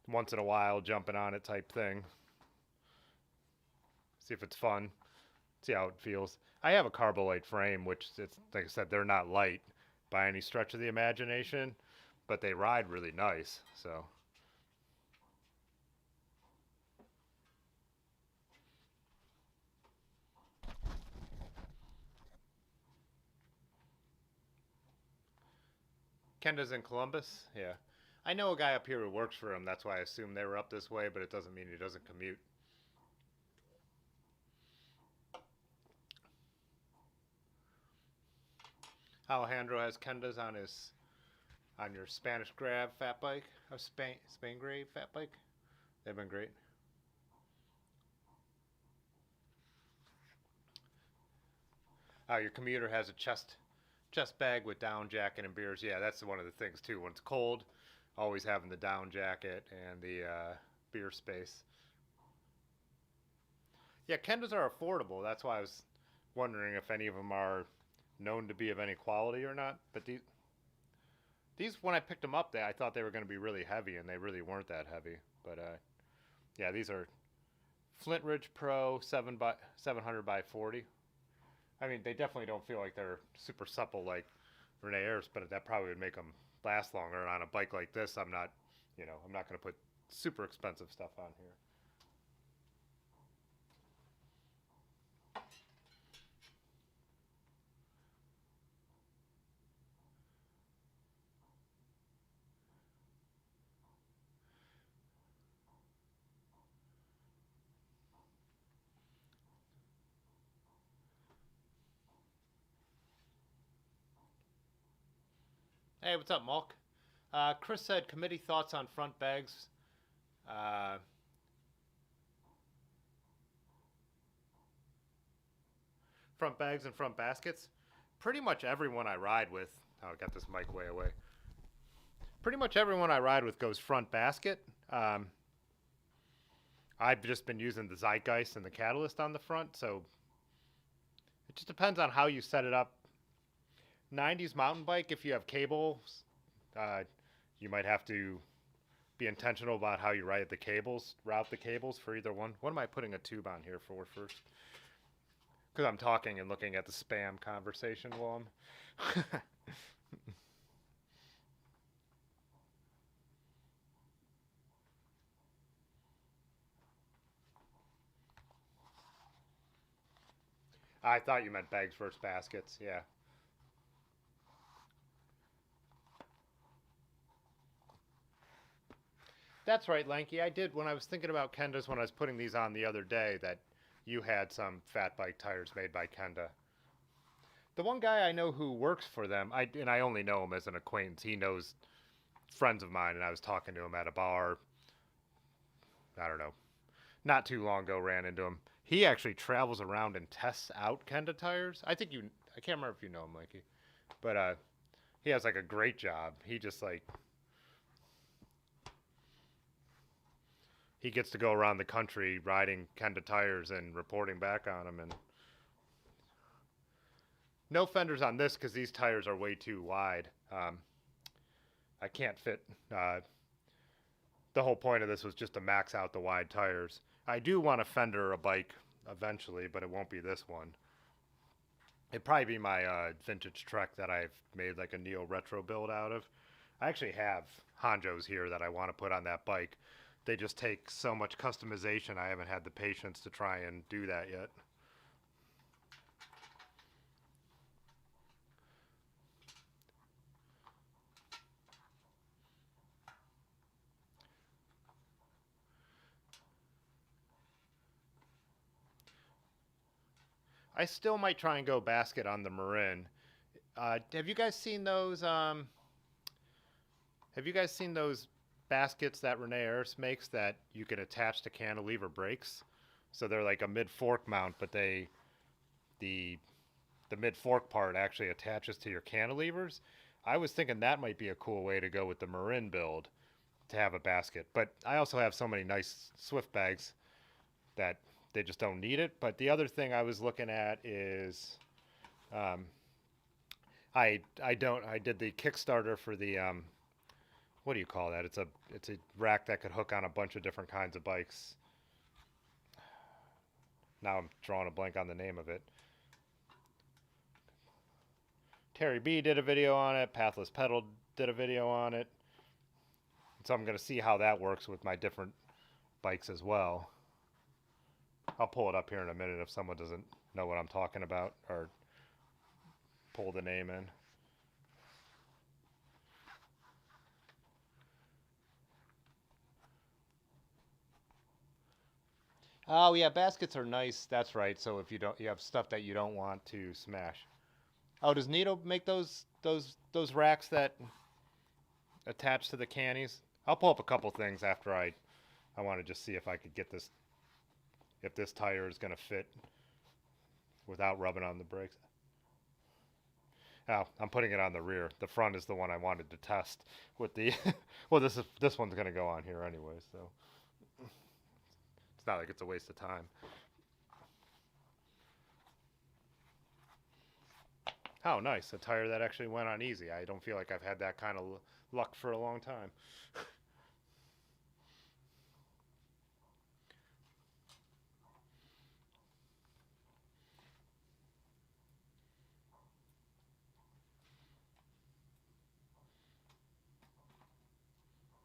once in a while jumping on it type thing. See if it's fun. See how it feels. I have a Carbolite frame, which it's like I said, they're not light by any stretch of the imagination, but they ride really nice. So. Kenda's in Columbus? Yeah. I know a guy up here who works for him. That's why I assume they were up this way, but it doesn't mean he doesn't commute. Alejandro has Kendas on your Spanish Grab fat bike, or Spain Grave fat bike. They've been great. Oh, your commuter has a chest bag with down jacket and beers. Yeah, that's one of the things too. When it's cold, always having the down jacket and the beer space. Yeah, Kendas are affordable. That's why I was wondering if any of them are known to be of any quality or not. But these when I picked them up, I thought they were going to be really heavy, and they really weren't that heavy. But yeah, these are Flint Ridge Pro 700 by 40. I mean, they definitely don't feel like they're super supple like Rene Ayers, but that probably would make them last longer. And on a bike like this, I'm not going to put super expensive stuff on here. Hey, what's up, Malk? Chris said, committee thoughts on front bags. Front bags and front baskets. Pretty much everyone I ride with, oh, I got this mic way away. Pretty much everyone I ride with goes front basket. I've just been using the Zeitgeist and the Catalyst on the front, so it just depends on how you set it up. 90s mountain bike, if you have cables, you might have to be intentional about how you route the cables for either one. What am I putting a tube on here for first? Because I'm talking and looking at the spam conversation while I'm... I thought you meant bags versus baskets, yeah. That's right, Lanky. I did, when I was thinking about Kendas when I was putting these on the other day, that you had some fat bike tires made by Kenda. The one guy I know who works for them, and I only know him as an acquaintance. He knows friends of mine, and I was talking to him at a bar, I don't know, not too long ago, ran into him. He actually travels around and tests out Kenda tires. I can't remember if you know him, Lanky. But he has like a great job. He just like... He gets to go around the country riding Kenda tires and reporting back on them. And no fenders on this because these tires are way too wide. I can't fit. The whole point of this was just to max out the wide tires. I do want to fender a bike eventually, but it won't be this one. It'd probably be my vintage Trek that I've made like a neo retro build out of. I actually have Honjos here that I want to put on that bike. They just take so much customization, I haven't had the patience to try and do that yet. I still might try and go basket on the Marin. Have you guys seen those? Have you guys seen those baskets that Rene Ayers makes that you can attach to cantilever brakes? So they're like a mid-fork mount, but the mid-fork part actually attaches to your cantilevers. I was thinking that might be a cool way to go with the Marin build, to have a basket. But I also have so many nice Swift bags that they just don't need it. But the other thing I was looking at is I did the Kickstarter for the what do you call that? It's a rack that could hook on a bunch of different kinds of bikes. Now I'm drawing a blank on the name of it. Terry B did a video on it. Pathless Pedal did a video on it. So I'm going to see how that works with my different bikes as well. I'll pull it up here in a minute if someone doesn't know what I'm talking about or pull the name in. Oh yeah, baskets are nice. That's right. So if you have stuff that you don't want to smash. Oh, does Nito make those racks that attach to the cannies? I'll pull up a couple things after I want to just see if I could get this, if this tire is gonna fit without rubbing on the brakes. Oh, I'm putting it on the rear. The front is the one I wanted to test with the. Well, this one's gonna go on here anyway, so it's not like it's a waste of time. Oh, nice. A tire that actually went on easy. I don't feel like I've had that kind of luck for a long time.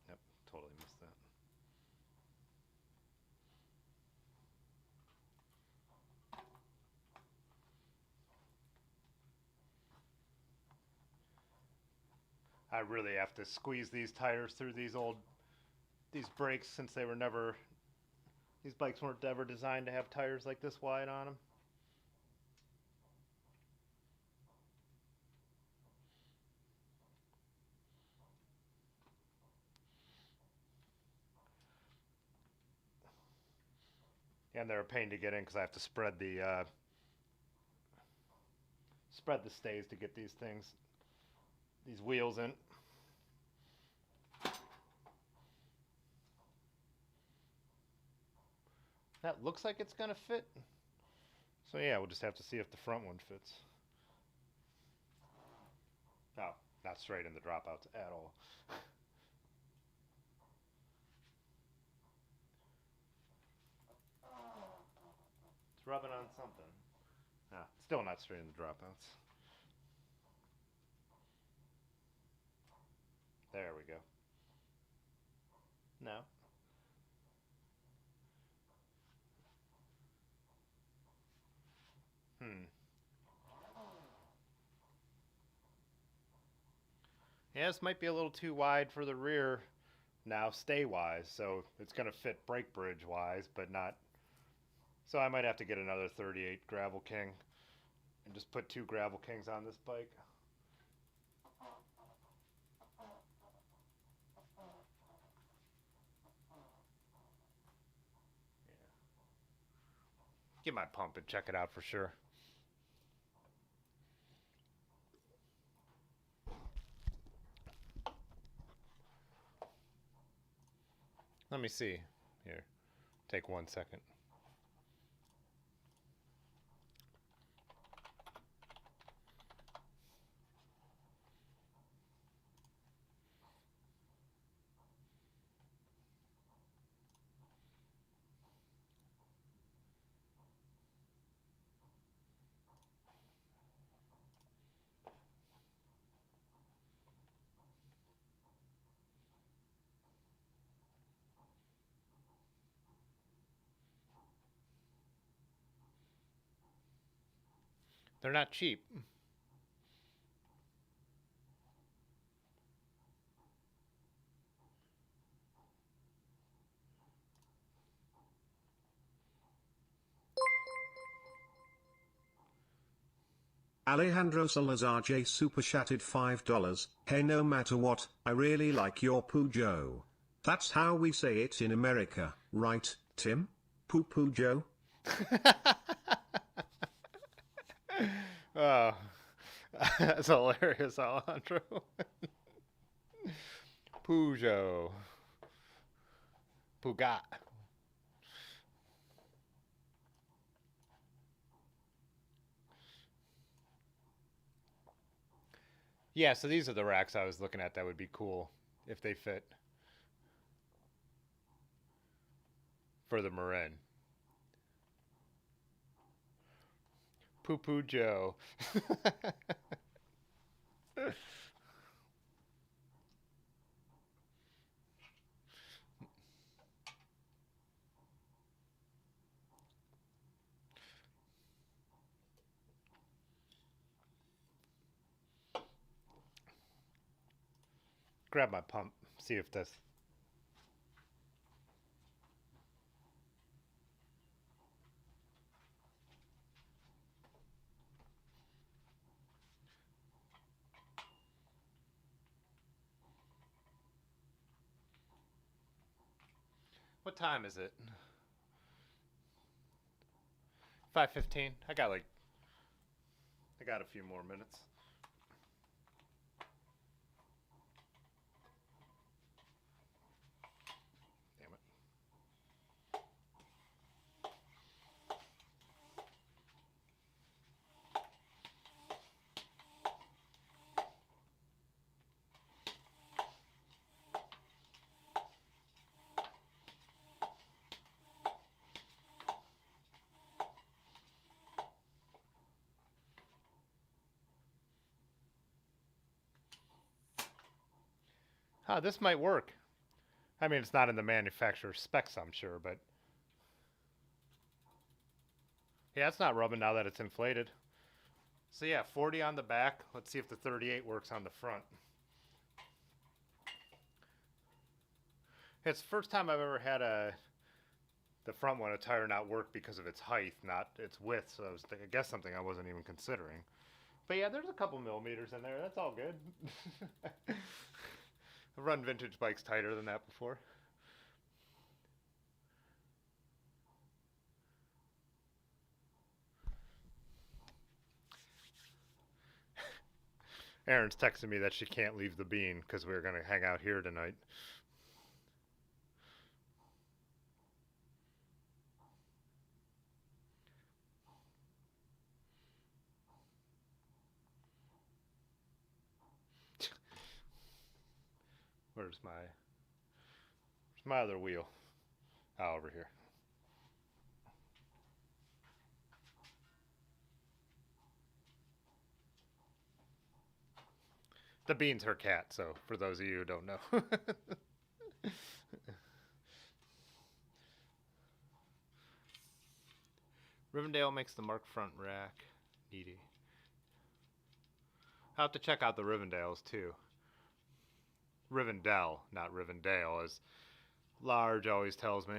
Yep, totally missed that. I really have to squeeze these tires through these brakes since they were never, these bikes weren't ever designed to have tires like this wide on them. And they're a pain to get in because I have to spread the stays to get these wheels in. That looks like it's gonna fit. So yeah, we'll just have to see if the front one fits. Oh, not straight in the dropouts at all. It's rubbing on something. Ah, still not straight in the dropouts. There we go. No. Hmm. Yeah, this might be a little too wide for the rear now stay wise, so it's going to fit brake bridge wise, but not. So I might have to get another 38 Gravel King and just put 2 Gravel Kings on this bike. Get my pump and check it out for sure. Let me see. Here, take 1 second. They're not cheap. Alejandro Salazar J super chatted $5. Hey, no matter what, I really like your Peugeot. That's how we say it in America, right, Tim? Peugeot? Oh, that's hilarious, Alejandro. Peugeot. Pugat. Yeah, so these are the racks I was looking at that would be cool if they fit for the Marin. Poo Poo Joe. Grab my pump, see if this. What time is it? 5:15. I got a few more minutes. Damn it. This might work. I mean, it's not in the manufacturer's specs, I'm sure, but yeah, it's not rubbing now that it's inflated. So yeah, 40 on the back. Let's see if the 38 works on the front. It's the first time I've ever had the front one, a tire not work because of its height, not its width. So I guess something I wasn't even considering. But yeah, there's a couple millimeters in there. That's all good. I've run vintage bikes tighter than that before. Erin's texting me that she can't leave the bean because we were going to hang out here tonight. Where's my other wheel? Oh, over here. The bean's her cat, so for those of you who don't know. Rivendell makes the Mark front rack. Needy. I'll have to check out the Rivendales too. Rivendell, not Rivendale, as Large always tells me.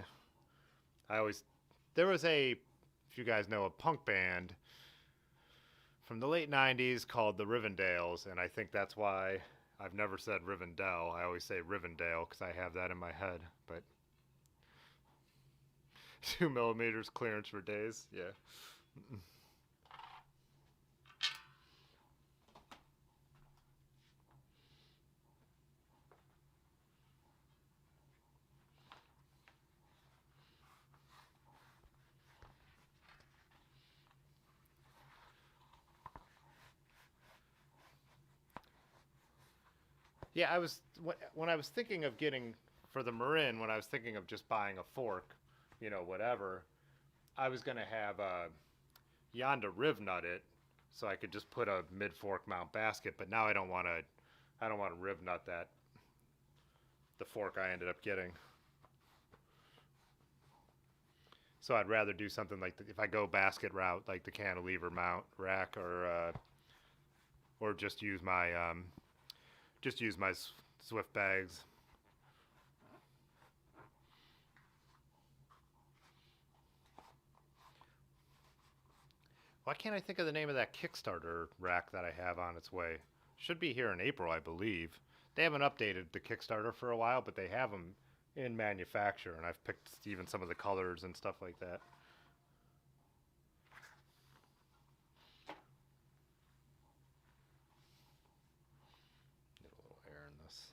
There was if you guys know, a punk band from the late 90s called the Rivendales, and I think that's why I've never said Rivendell. I always say Rivendale because I have that in my head, but 2 millimeters clearance for days, yeah. Yeah, when I was thinking of getting for the Marin, when I was thinking of just buying a fork, whatever, I was gonna have Yonda riv nut it, so I could just put a mid fork mount basket. But now I don't want to riv nut the fork I ended up getting. So I'd rather do something like if I go basket route, like the cantilever mount rack, or just use my Swift bags. Why can't I think of the name of that Kickstarter rack that I have on its way? Should be here in April, I believe. They haven't updated the Kickstarter for a while, but they have them in manufacture, and I've picked even some of the colors and stuff like that. Get a little air in this.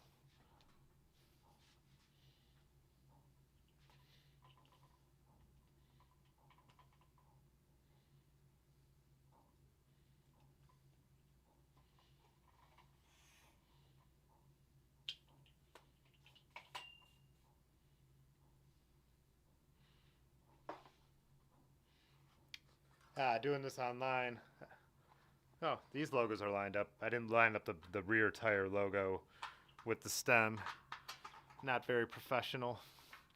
Doing this online. Oh, these logos are lined up. I didn't line up the rear tire logo with the stem. Not very professional.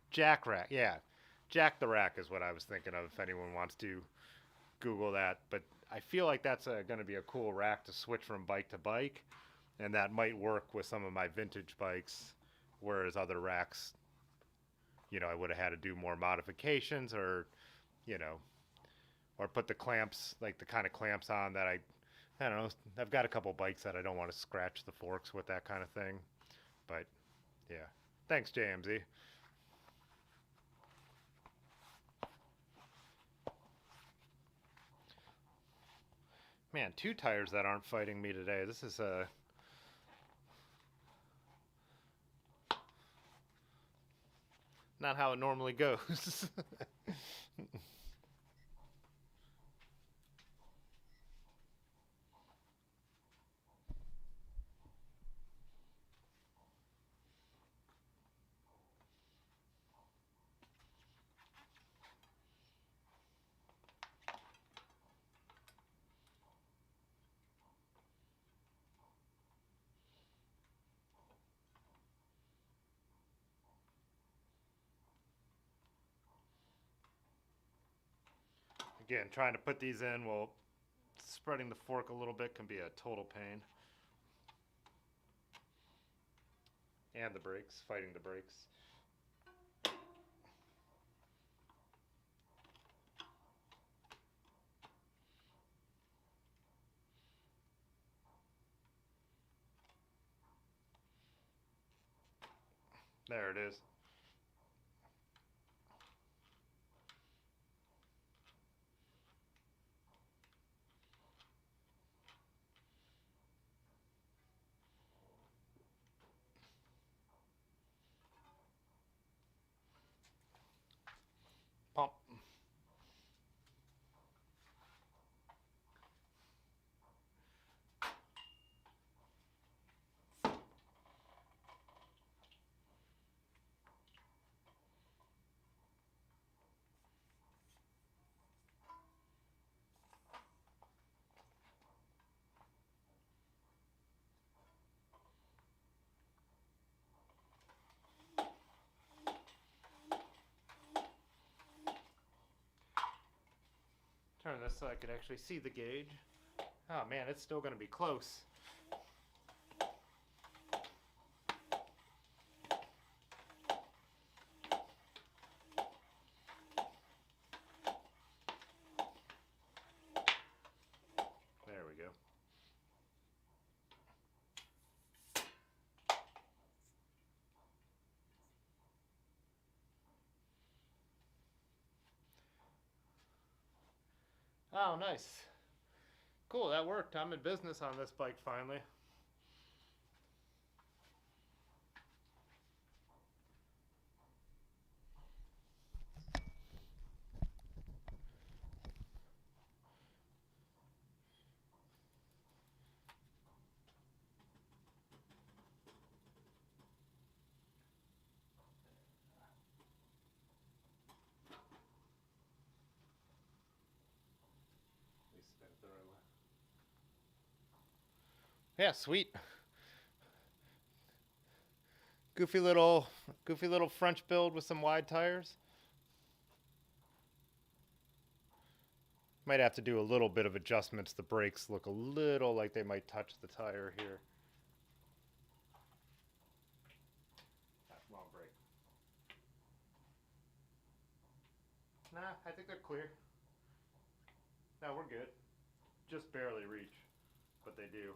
Jack rack, yeah. Jack the rack is what I was thinking of if anyone wants to Google that. But I feel like that's going to be a cool rack to switch from bike to bike. And that might work with some of my vintage bikes, whereas other racks, I would have had to do more modifications or put the clamps, like the kind of clamps on that I don't know. I've got a couple bikes that I don't want to scratch the forks with that kind of thing. But yeah, thanks JMZ. Man, 2 tires that aren't fighting me today. This is not how it normally goes. Again, trying to put these in while spreading the fork a little bit can be a total pain. And the brakes, fighting the brakes. There it is. Pump. Turn this so I could actually see the gauge. Oh man, it's still going to be close. There we go. Oh, nice. Cool, that worked. I'm in business on this bike finally. Yeah, sweet. Goofy little French build with some wide tires. Might have to do a little bit of adjustments. The brakes look a little like they might touch the tire here. Wrong brake. Nah, I think they're clear. No, we're good. Just barely reach, but they do.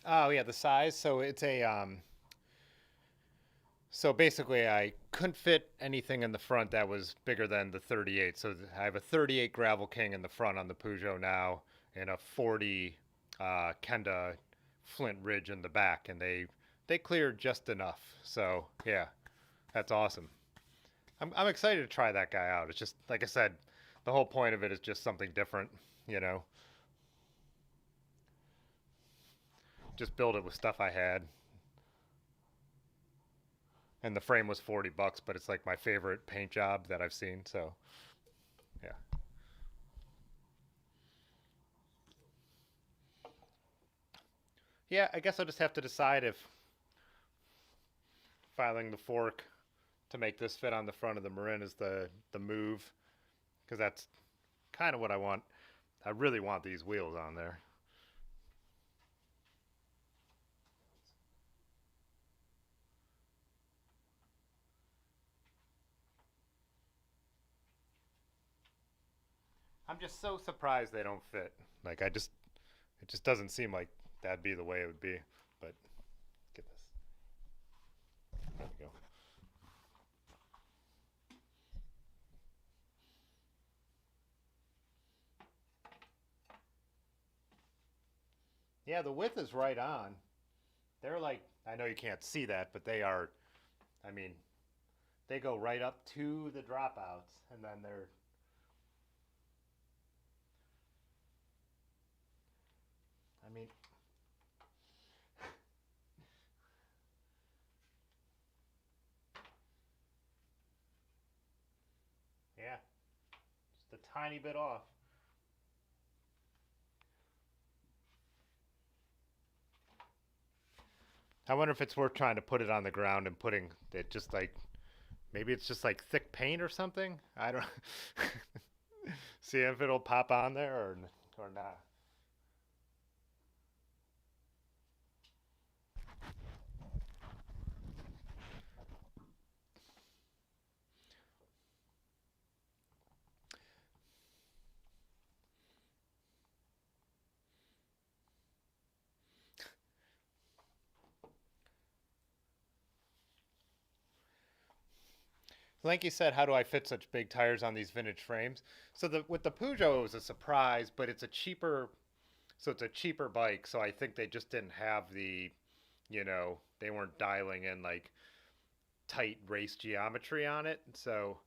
Oh yeah, the size. So it's a so basically I couldn't fit anything in the front that was bigger than the 38. So I have a 38 Gravel King in the front on the Peugeot now, and a 40 Kenda Flint Ridge in the back, and they cleared just enough. So yeah, that's awesome. I'm excited to try that guy out. It's just like I said, the whole point of it is just something different, you know. just build it with stuff I had. And the frame was $40, but it's like my favorite paint job that I've seen. So, yeah. Yeah, I guess I'll just have to decide if filing the fork to make this fit on the front of the Marin is the move, because that's kind of what I want. I really want these wheels on there. I'm just so surprised they don't fit. Like it just doesn't seem like that'd be the way it would be. But get this. There we go. Yeah, the width is right on. They're like, I know you can't see that, but they are, I mean, they go right up to the dropouts, and then they're, I mean, yeah, just a tiny bit off. I wonder if it's worth trying to put it on the ground and putting it just like, maybe it's just like thick paint or something. I don't see if it'll pop on there or not. Lanky said, "How do I fit such big tires on these vintage frames?" So with the Peugeot, it was a surprise, but it's a cheaper, so it's a cheaper bike. So I think they just didn't have they weren't dialing in like tight race geometry on it. So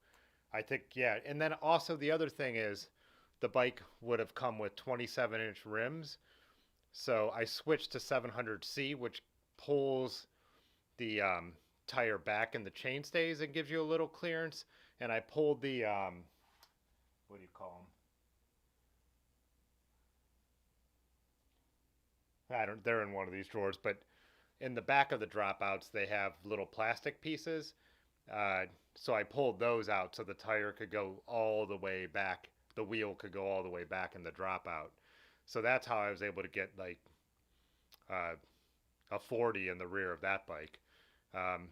I think, yeah. And then also the other thing is the bike would have come with 27-inch rims. So I switched to 700C, which pulls the tire back in the chain stays and gives you a little clearance. And I pulled the what do you call them? I don't. They're in one of these drawers, but in the back of the dropouts they have little plastic pieces. Uh, so I pulled those out so the tire could go all the way back. The wheel could go all the way back in the dropout. So that's how I was able to get like uh, a 40 in the rear of that bike. Um,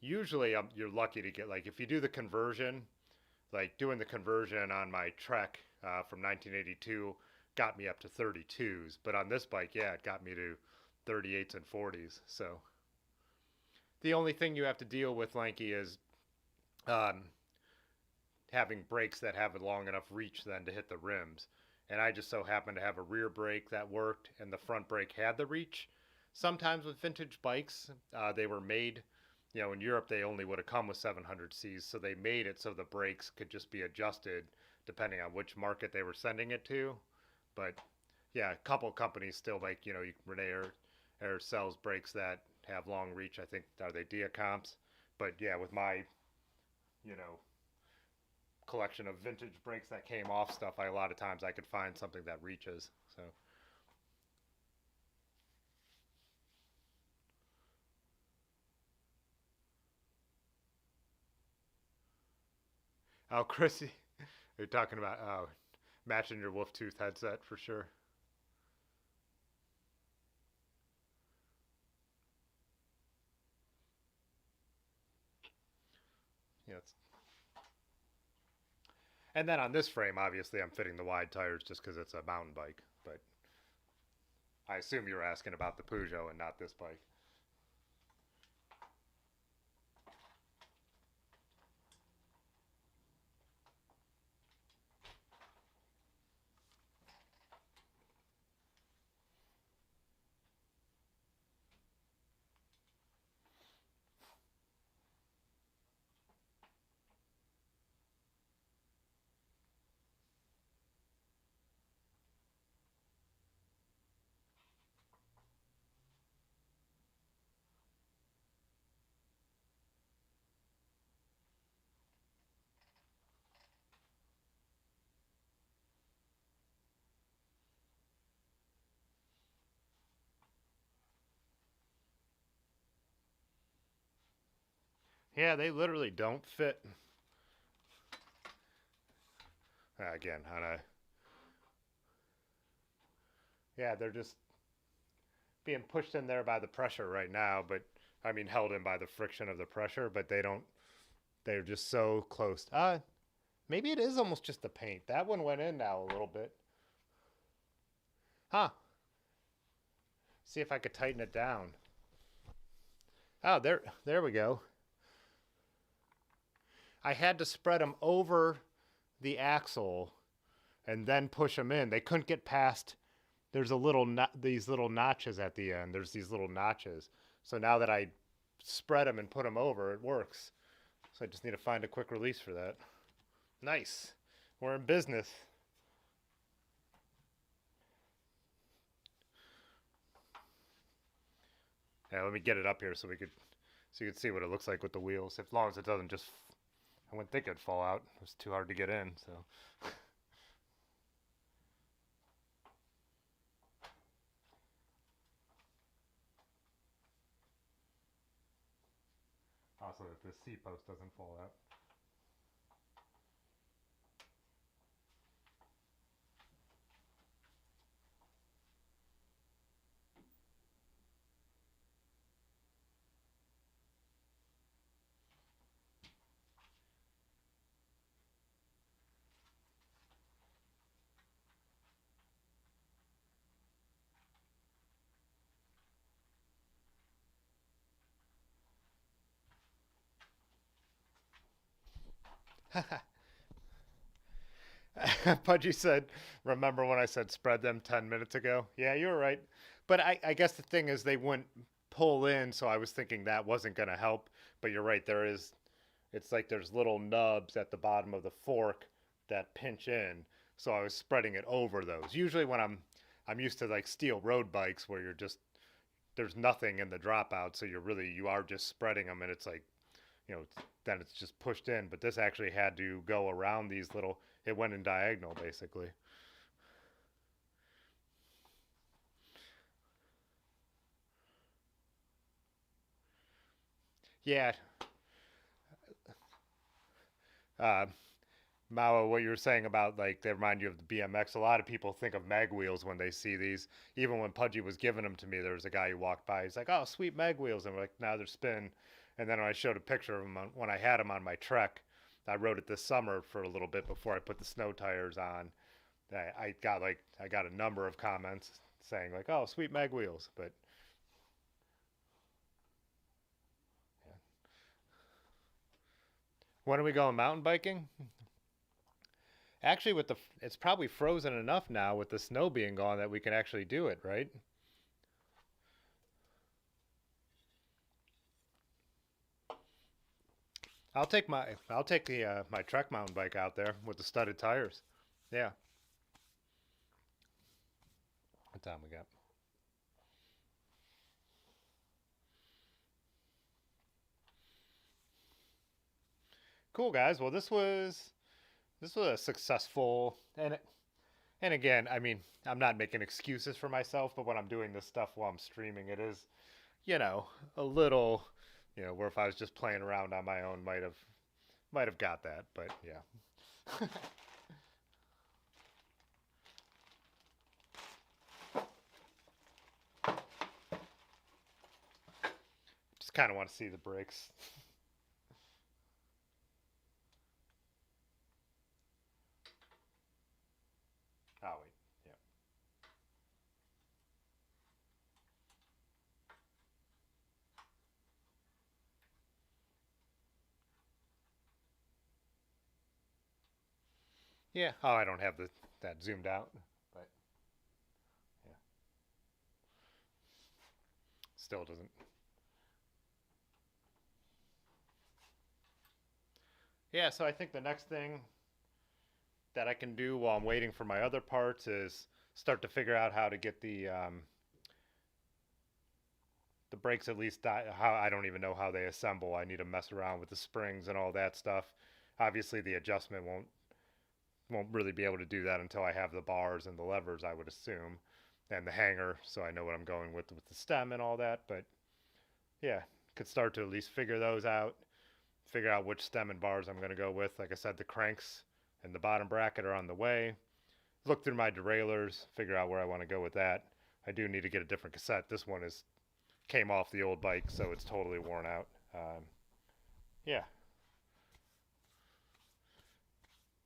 Usually you're lucky to get, like, if you do the conversion, like doing the conversion on my Trek from 1982 got me up to 32s, but on this bike, yeah, it got me to 38s and 40s. So the only thing you have to deal with, Lanky, is um, having brakes that have a long enough reach then to hit the rims. And I just so happened to have a rear brake that worked and the front brake had the reach. Sometimes with vintage bikes, they were made, in Europe they only would have come with 700Cs, so they made it so the brakes could just be adjusted depending on which market they were sending it to. But yeah, a couple companies still make, Rene Air sells brakes that have long reach. I think, are they Diacomps? But yeah, with my, you know, collection of vintage brakes that came off stuff, a lot of times I could find something that reaches. So, oh, Chrissy, you're talking about matching your wolf tooth headset for sure. Yeah, and then on this frame, obviously, I'm fitting the wide tires just because it's a mountain bike. But I assume you were asking about the Peugeot and not this bike. Yeah, they literally don't fit. Again, on a... Yeah, they're just being pushed in there by the pressure right now, but I mean held in by the friction of the pressure, but they don't, they're just so close. Maybe it is almost just the paint. That one went in now a little bit. Huh. See if I could tighten it down. Oh, there we go. I had to spread them over the axle and then push them in. They couldn't get past. There's these little notches at the end. There's these little notches. So now that I spread them and put them over, it works. So I just need to find a quick release for that. Nice. We're in business. Yeah, let me get it up here so you could see what it looks like with the wheels. As long as it doesn't just, I wouldn't think it'd fall out. It was too hard to get in, so. Also, that this seat post doesn't fall out. Pudgy said, remember when I said spread them 10 minutes ago? Yeah, you were right. But I guess the thing is they wouldn't pull in, so I was thinking that wasn't going to help. But you're right, it's like there's little nubs at the bottom of the fork that pinch in. So I was spreading it over those. Usually when I'm used to like steel road bikes where there's nothing in the dropout, so you are just spreading them, and it's like, then it's just pushed in. But this actually had to go around these little, it went in diagonal basically. Yeah. Mao, what you were saying about like they remind you of the BMX. A lot of people think of mag wheels when they see these. Even when Pudgy was giving them to me, there was a guy who walked by. He's like, "Oh, sweet mag wheels," and we're like, "Now they're spin." And then when I showed a picture of them when I had them on my Trek, I rode it this summer for a little bit before I put the snow tires on. I got a number of comments saying like, "Oh, sweet mag wheels," but yeah. When are we going mountain biking? Actually, it's probably frozen enough now with the snow being gone that we can actually do it, right? I'll take the my Trek mountain bike out there with the studded tires. Yeah. What time we got? Cool guys. Well, this was a successful, and again, I mean, I'm not making excuses for myself, but when I'm doing this stuff while I'm streaming, it is, a little, where if I was just playing around on my own, might have got that, but yeah. Just kind of want to see the brakes. Oh wait, yeah. Yeah. Oh, I don't have that zoomed out, but yeah, still doesn't. Yeah. So I think the next thing that I can do while I'm waiting for my other parts is start to figure out how to get the brakes at least how I don't even know how they assemble. I need to mess around with the springs and all that stuff. Obviously, the adjustment won't really be able to do that until I have the bars and the levers, I would assume, and the hanger, so I know what I'm going with the stem and all that. But yeah, could start to at least figure those out. figure out which stem and bars I'm going to go with. Like I said, the cranks and the bottom bracket are on the way. Look through my derailleurs, figure out where I want to go with that. I do need to get a different cassette. This one came off the old bike, so it's totally worn out. Yeah.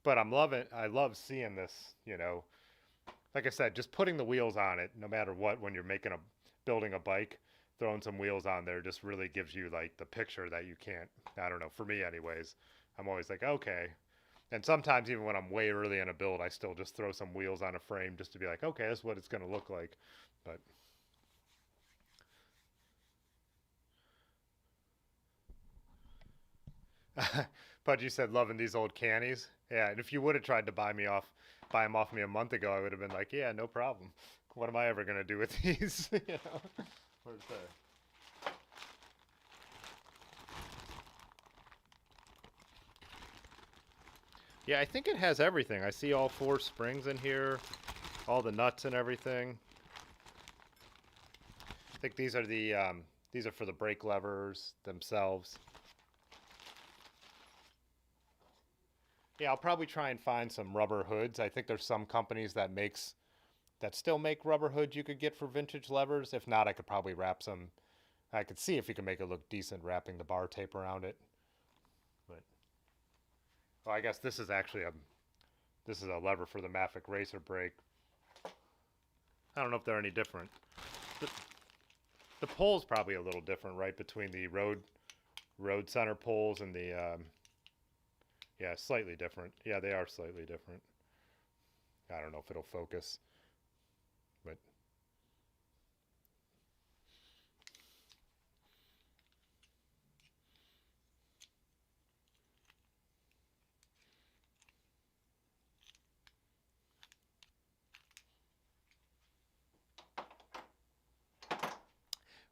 But I love seeing this, you know. Like I said, just putting the wheels on it, no matter what, when you're building a bike, throwing some wheels on there just really gives you like the picture that you can't, I don't know, for me anyways, I'm always like, okay. And sometimes even when I'm way early in a build, I still just throw some wheels on a frame just to be like, okay, that's what it's going to look like. But Pudgy said loving these old cannies. Yeah, and if you would have tried to buy them off me a month ago, I would have been like, yeah, no problem. What am I ever going to do with these? You know? Where's that? Yeah, I think it has everything. I see all 4 springs in here, all the nuts and everything. I think these are for the brake levers themselves. Yeah, I'll probably try and find some rubber hoods. I think there's some companies that still make rubber hoods you could get for vintage levers. If not, I could probably wrap some. I could see if you can make it look decent wrapping the bar tape around it. But well, I guess this is actually a lever for the Mavic Racer brake. I don't know if they're any different. The pole's probably a little different, right, between the road center poles and the yeah, slightly different. Yeah, they are slightly different. I don't know if it'll focus, but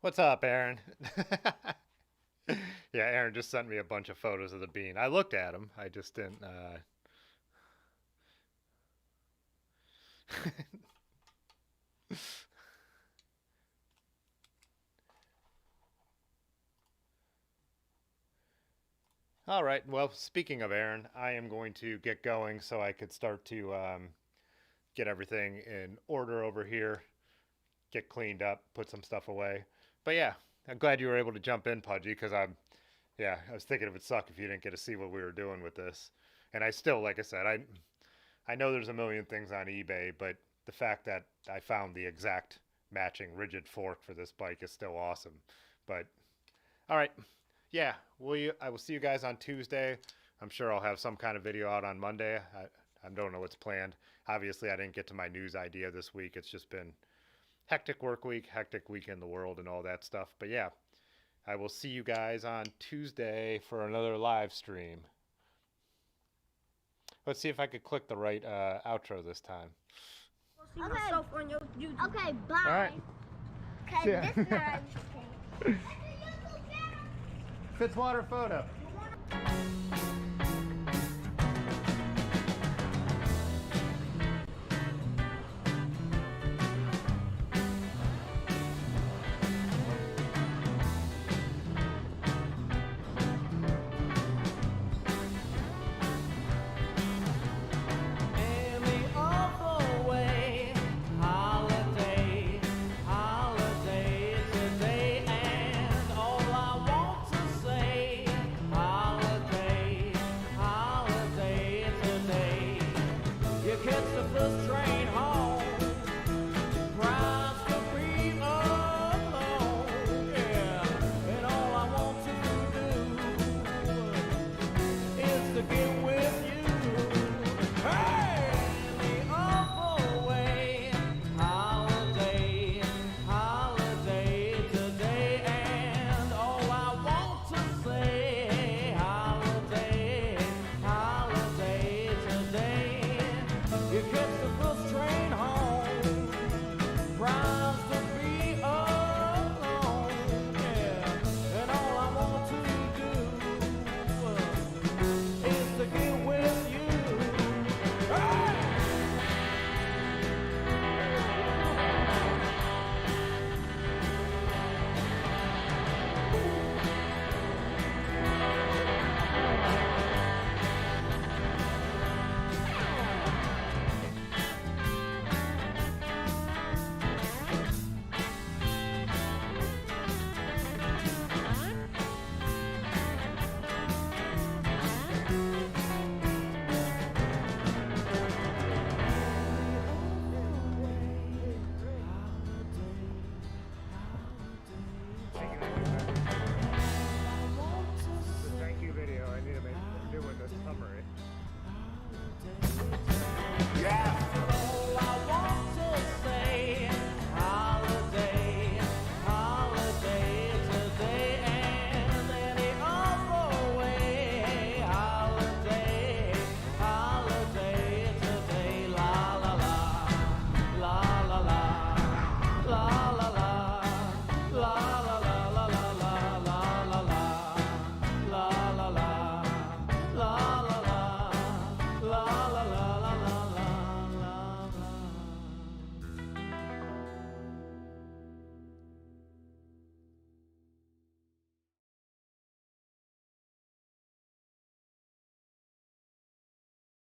what's up, Aaron? Yeah, Aaron just sent me a bunch of photos of the bean. I looked at them. I just didn't. All right. Well, speaking of Aaron, I am going to get going so I could start to get everything in order over here, get cleaned up, put some stuff away. But yeah, I'm glad you were able to jump in, Pudgy, because I was thinking it would suck if you didn't get to see what we were doing with this. And I still, like I said, I know there's a million things on eBay, but the fact that I found the exact matching rigid fork for this bike is still awesome. But all right, yeah, I will see you guys on Tuesday. I'm sure I'll have some kind of video out on Monday. I don't know what's planned. Obviously, I didn't get to my news idea this week. It's just been hectic work week, hectic week in the world and all that stuff. But yeah, I will see you guys on Tuesday for another live stream. Let's see if I could click the right outro this time. Okay, bye. All right. Okay, Yeah. this time. Fitzwater photo.